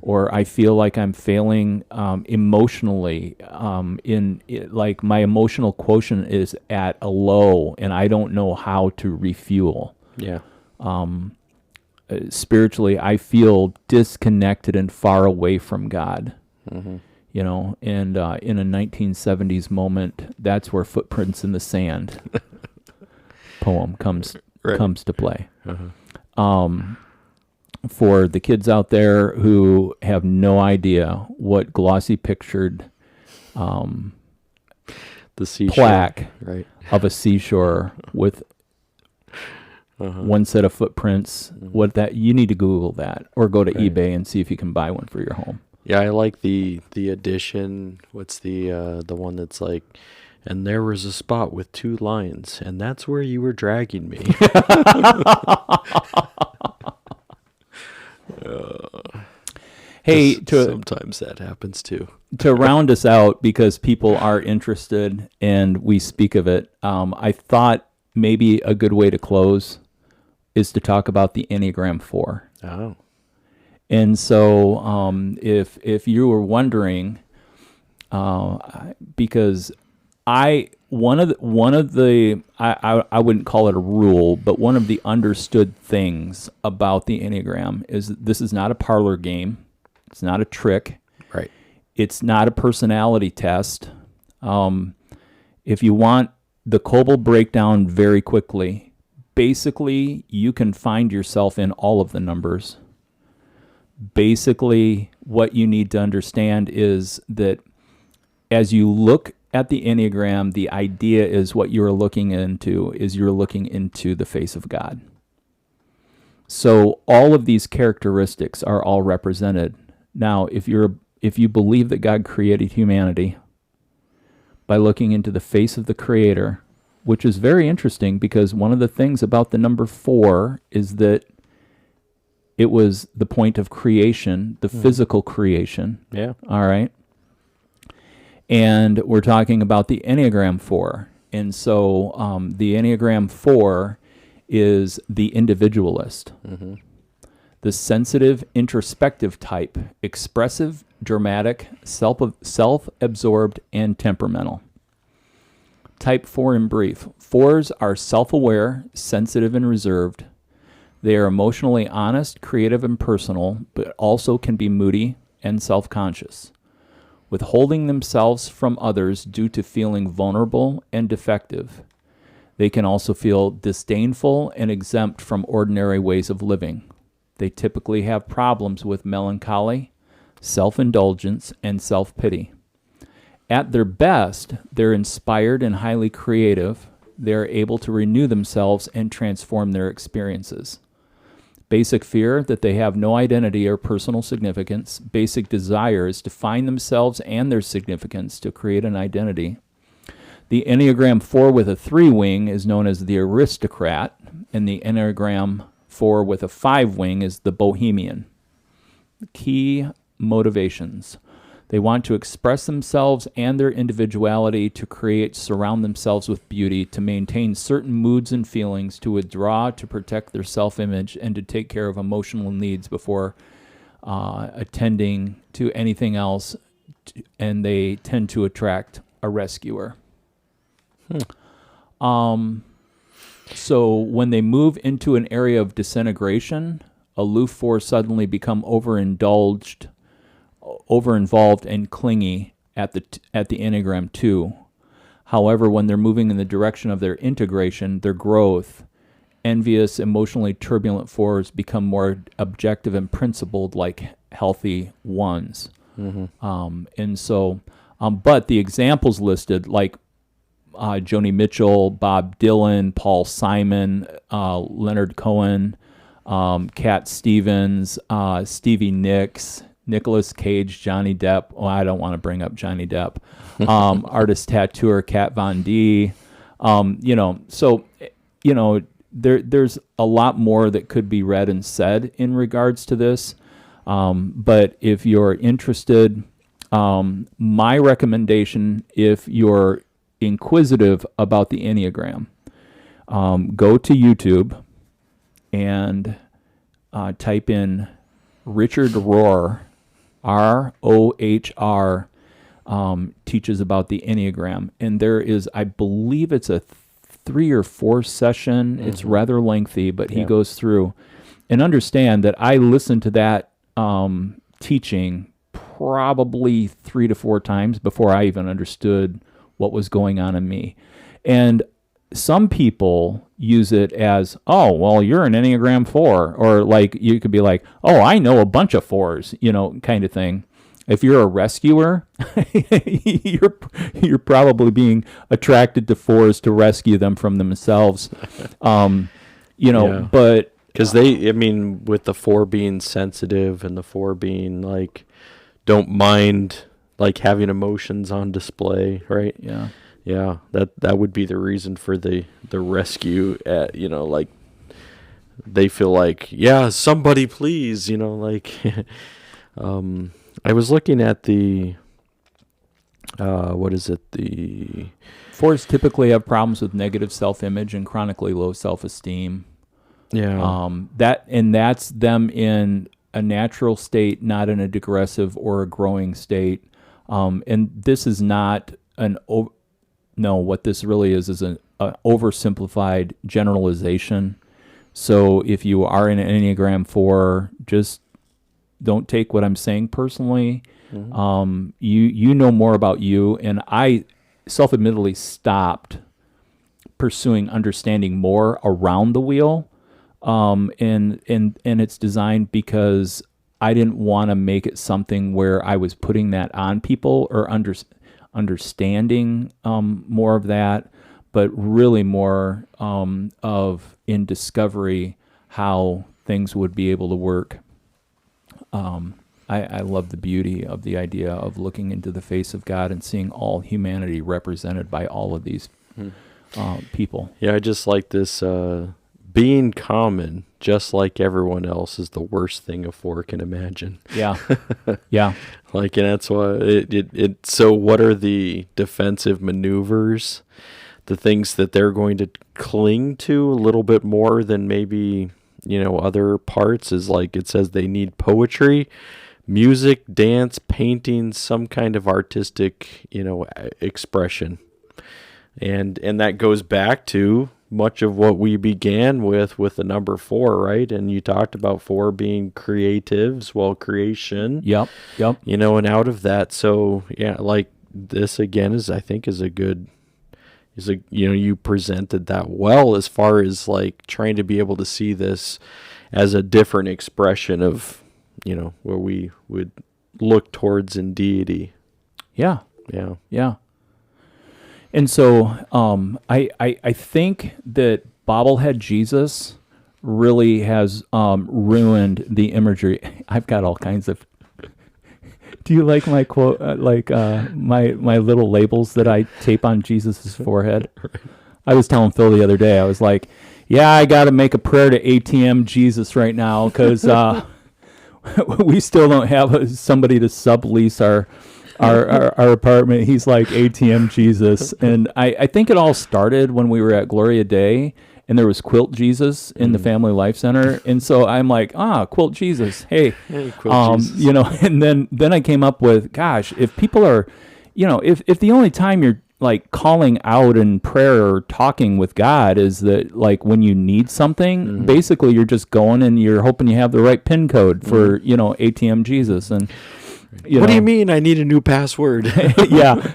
or I feel like I'm failing emotionally. Like my emotional quotient is at a low, and I don't know how to refuel. Yeah. Spiritually, I feel disconnected and far away from God. And in a 1970s moment, that's where Footprints in the Sand poem comes to play. For the kids out there who have no idea what glossy pictured the seashore plaque of a seashore with one set of footprints, what that you need to Google that or go to eBay and see if you can buy one for your home. Yeah, I like the edition. What's the one that's like, and there was a spot with two lines, and that's where you were dragging me. Hey, sometimes that happens too. To round us out, because people are interested and we speak of it, I thought maybe a good way to close is to talk about the Enneagram 4. Oh. And so if you were wondering, because I wouldn't call it a rule, but one of the understood things about the Enneagram is that this is not a parlor game. It's not a trick. Right. It's not a personality test. If you want the Coble breakdown very quickly, basically you can find yourself in all of the numbers. Basically, what you need to understand is that as you look at the Enneagram, the idea is what you're looking into is you're looking into the face of God. So all of these characteristics are all represented. Now, if you believe that God created humanity by looking into the face of the Creator, which is very interesting because one of the things about the number 4 is that it was the point of creation, the physical creation. Yeah. All right. And we're talking about the Enneagram 4. And so the Enneagram 4 is the individualist, the sensitive, introspective type, expressive, dramatic, self-absorbed, and temperamental. Type 4 in brief. 4s are self-aware, sensitive, and reserved. They are emotionally honest, creative, and personal, but also can be moody and self-conscious, withholding themselves from others due to feeling vulnerable and defective. They can also feel disdainful and exempt from ordinary ways of living. They typically have problems with melancholy, self-indulgence, and self-pity. At their best, they're inspired and highly creative. They're able to renew themselves and transform their experiences. Basic fear that they have no identity or personal significance. Basic desire is to find themselves and their significance to create an identity. The Enneagram 4 with a 3 wing is known as the aristocrat, and the Enneagram 4 with a 5 wing is the bohemian. Key motivations. They want to express themselves and their individuality, to create, surround themselves with beauty, to maintain certain moods and feelings, to withdraw, to protect their self-image, and to take care of emotional needs before attending to anything else, and they tend to attract a rescuer. So when they move into an area of disintegration, aloof 4 suddenly become overinvolved and clingy at the Enneagram 2. However, when they're moving in the direction of their integration, their growth, envious, emotionally turbulent 4s become more objective and principled, like healthy 1s. And so, but the examples listed, like Joni Mitchell, Bob Dylan, Paul Simon, Leonard Cohen, Cat Stevens, Stevie Nicks, Nicolas Cage, Johnny Depp. Oh, I don't want to bring up Johnny Depp. Artist tattooer Kat Von D. There's a lot more that could be read and said in regards to this. But if you're interested, my recommendation, if you're inquisitive about the Enneagram, go to YouTube and type in Richard Rohr, R-O-H-R, teaches about the Enneagram. And there is, I believe it's a 3 or 4 session. It's rather lengthy, but he goes through. And understand that I listened to that teaching probably 3 to 4 times before I even understood what was going on in me. And some people use it as, oh, well, you're an Enneagram 4. Or like, you could be like, oh, I know a bunch of 4s, kind of thing. If you're a rescuer, you're probably being attracted to 4s to rescue them from themselves. But because with the 4 being sensitive and the 4 being like, don't mind like having emotions on display, right? Yeah, that would be the reason for the rescue. Like they feel like, yeah, somebody please, like. I was looking at the what is it? The 4s typically have problems with negative self-image and chronically low self-esteem. Yeah. That's them in a natural state, not in a digressive or a growing state. And this is not what this really is an oversimplified generalization. So if you are in an Enneagram 4, just don't take what I'm saying personally. You know more about you, and I self-admittedly stopped pursuing understanding more around the wheel, and it's designed because I didn't want to make it something where I was putting that on people or understanding more of that, but really more of in discovery how things would be able to work. I love the beauty of the idea of looking into the face of God and seeing all humanity represented by all of these people. Yeah, I just like this. Being common, just like everyone else, is the worst thing a four can imagine. Yeah, yeah, Like, and that's why it. So, what are the defensive maneuvers? The things that they're going to cling to a little bit more than maybe other parts is like it says they need poetry, music, dance, painting, some kind of artistic expression, and that goes back to much of what we began with the number four, right? And you talked about four being creatives, creation. yep. And out of that, so yeah, like this again is I think is a good. You presented that well as far as like trying to be able to see this as a different expression of where we would look towards in deity. Yeah. Yeah. Yeah. And so I think that bobblehead Jesus really has ruined the imagery. I've got all kinds of. Do you like my quote? My little labels that I tape on Jesus's forehead? I was telling Phil the other day. I was like, "Yeah, I got to make a prayer to ATM Jesus right now because we still don't have somebody to sublease our apartment." He's like ATM Jesus, and I think it all started when we were at Gloria Day. And there was Quilt Jesus in the Family Life Center. And so I'm like, Quilt Jesus. Hey, Quilt Jesus. And then I came up with, gosh, if people are, if the only time you're like calling out in prayer or talking with God is that like when you need something, basically you're just going and you're hoping you have the right PIN code for, ATM Jesus. And what do you mean I need a new password? Yeah.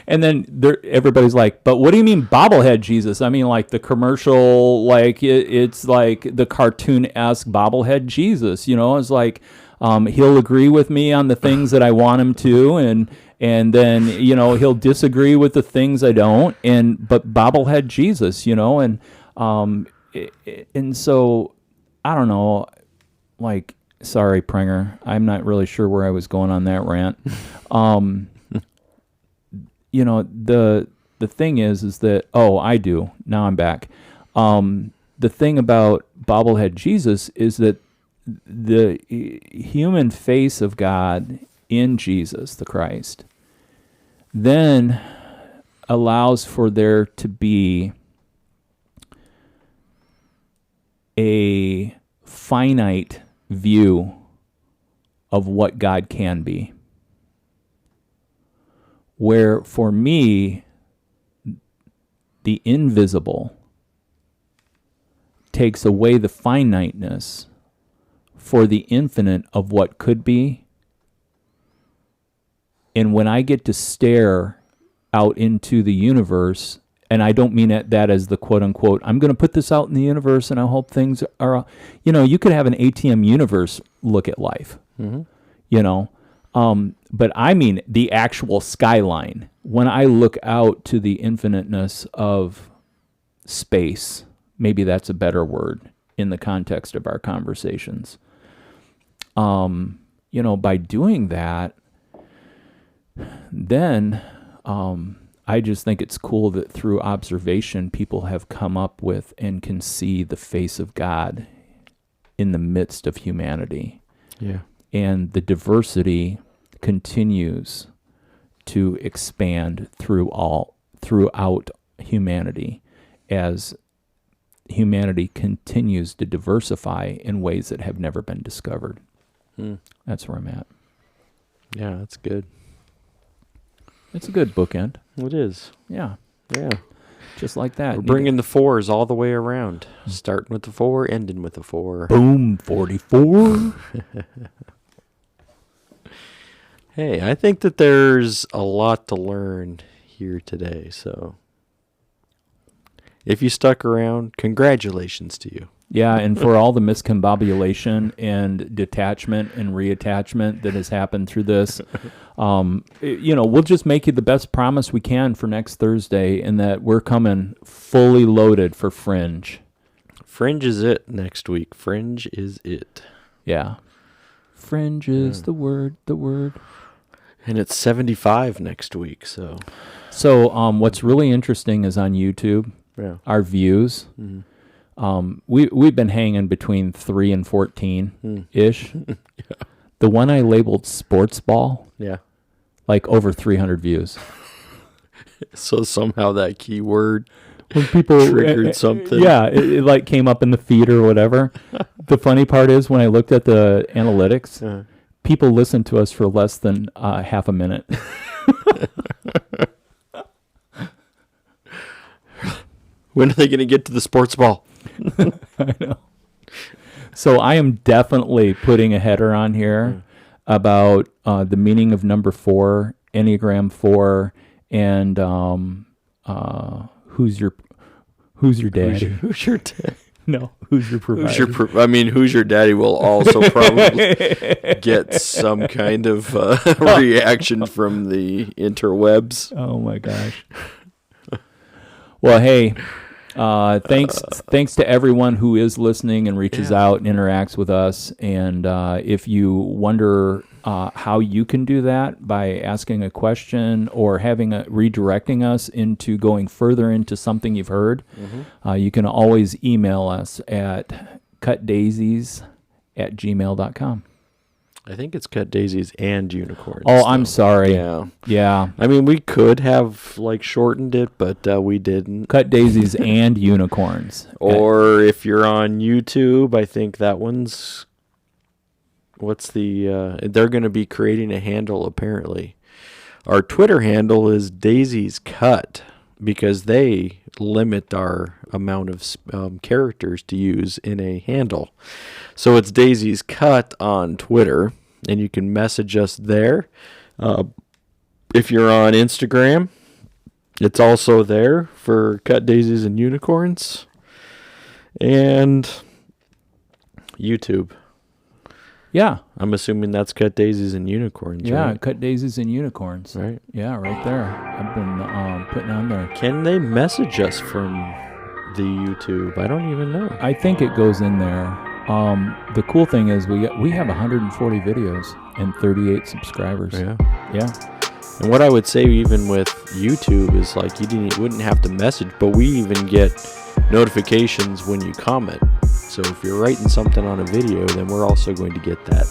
And then everybody's like, but what do you mean bobblehead Jesus? I mean, like the commercial, like it's like the cartoon-esque bobblehead Jesus, it's like he'll agree with me on the things that I want him to, and then, he'll disagree with the things I don't, but bobblehead Jesus, and so I don't know, like, sorry, Prenger. I'm not really sure where I was going on that rant. The thing is that, I do. Now I'm back. The thing about bobblehead Jesus is that the human face of God in Jesus, the Christ, then allows for there to be a finite view of what God can be. Where for me, the invisible takes away the finiteness for the infinite of what could be. And when I get to stare out into the universe, and I don't mean that as the quote unquote, I'm going to put this out in the universe and I hope things are, you could have an ATM universe look at life, but I mean the actual skyline. When I look out to the infiniteness of space, maybe that's a better word in the context of our conversations. By doing that, then I just think it's cool that through observation, people have come up with and can see the face of God in the midst of humanity. Yeah. And the diversity continues to expand throughout humanity as humanity continues to diversify in ways that have never been discovered. That's where I'm at. Yeah, that's good. It's a good bookend. It is. Yeah. Yeah. Just like that. We're bringing the fours all the way around. Starting with the 4, ending with the 4. Boom, 44. Hey, I think that there's a lot to learn here today. So if you stuck around, congratulations to you. Yeah, and for all the miscombobulation and detachment and reattachment that has happened through this, we'll just make you the best promise we can for next Thursday, in that we're coming fully loaded for Fringe. Fringe is it next week. Fringe is it. Yeah. Fringe is the word. And it's 75 next week, so. So what's really interesting is on YouTube, our views. Mm-hmm. We've been hanging between 3 and 14-ish. Yeah. The one I labeled sports ball, like over 300 views. So somehow that keyword when people triggered something. Yeah, it like came up in the feed or whatever. The funny part is when I looked at the analytics, people listened to us for less than half a minute. When are they going to get to the sports ball? I know. So I am definitely putting a header on here about the meaning of number 4, Enneagram 4, and who's your daddy? Who's your daddy? No, who's your provider? Who's your daddy will also probably get some kind of reaction from the interwebs. Oh my gosh. Well, hey, thanks to everyone who is listening and reaches out and interacts with us. And if you wonder how you can do that by asking a question or redirecting us into going further into something you've heard, you can always email us at cutdaisies@gmail.com. I think it's cut daisies and unicorns. Oh, I'm sorry. Yeah. I mean, we could have shortened it, but we didn't. Cut daisies and unicorns. Or if you're on YouTube, I think that one's. They're going to be creating a handle apparently. Our Twitter handle is Daisy's Cut because they limit our amount of characters to use in a handle. So it's Daisy's Cut on Twitter, and you can message us there. If you're on Instagram, it's also there for Cut Daisies and Unicorns. And YouTube. Yeah. I'm assuming that's Cut Daisies and Unicorns, right? Cut Daisies and Unicorns. Right. Yeah, right there. I've been putting on there. Can they message us from the YouTube? I don't even know. I think it goes in there. The cool thing is we have 140 videos and 38 subscribers. Yeah. Yeah. And what I would say even with YouTube is you wouldn't have to message, but we even get notifications when you comment. So if you're writing something on a video, then we're also going to get that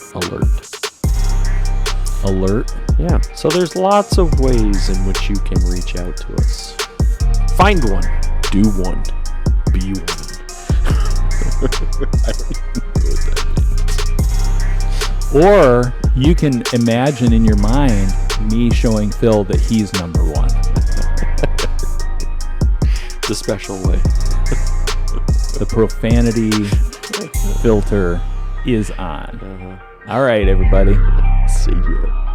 alert. Yeah. So there's lots of ways in which you can reach out to us. Find one. Do one. Be one. I don't even know what that means. Or you can imagine in your mind me showing Phil that he's number 1. The special way. The profanity filter is on. All right, everybody. See ya.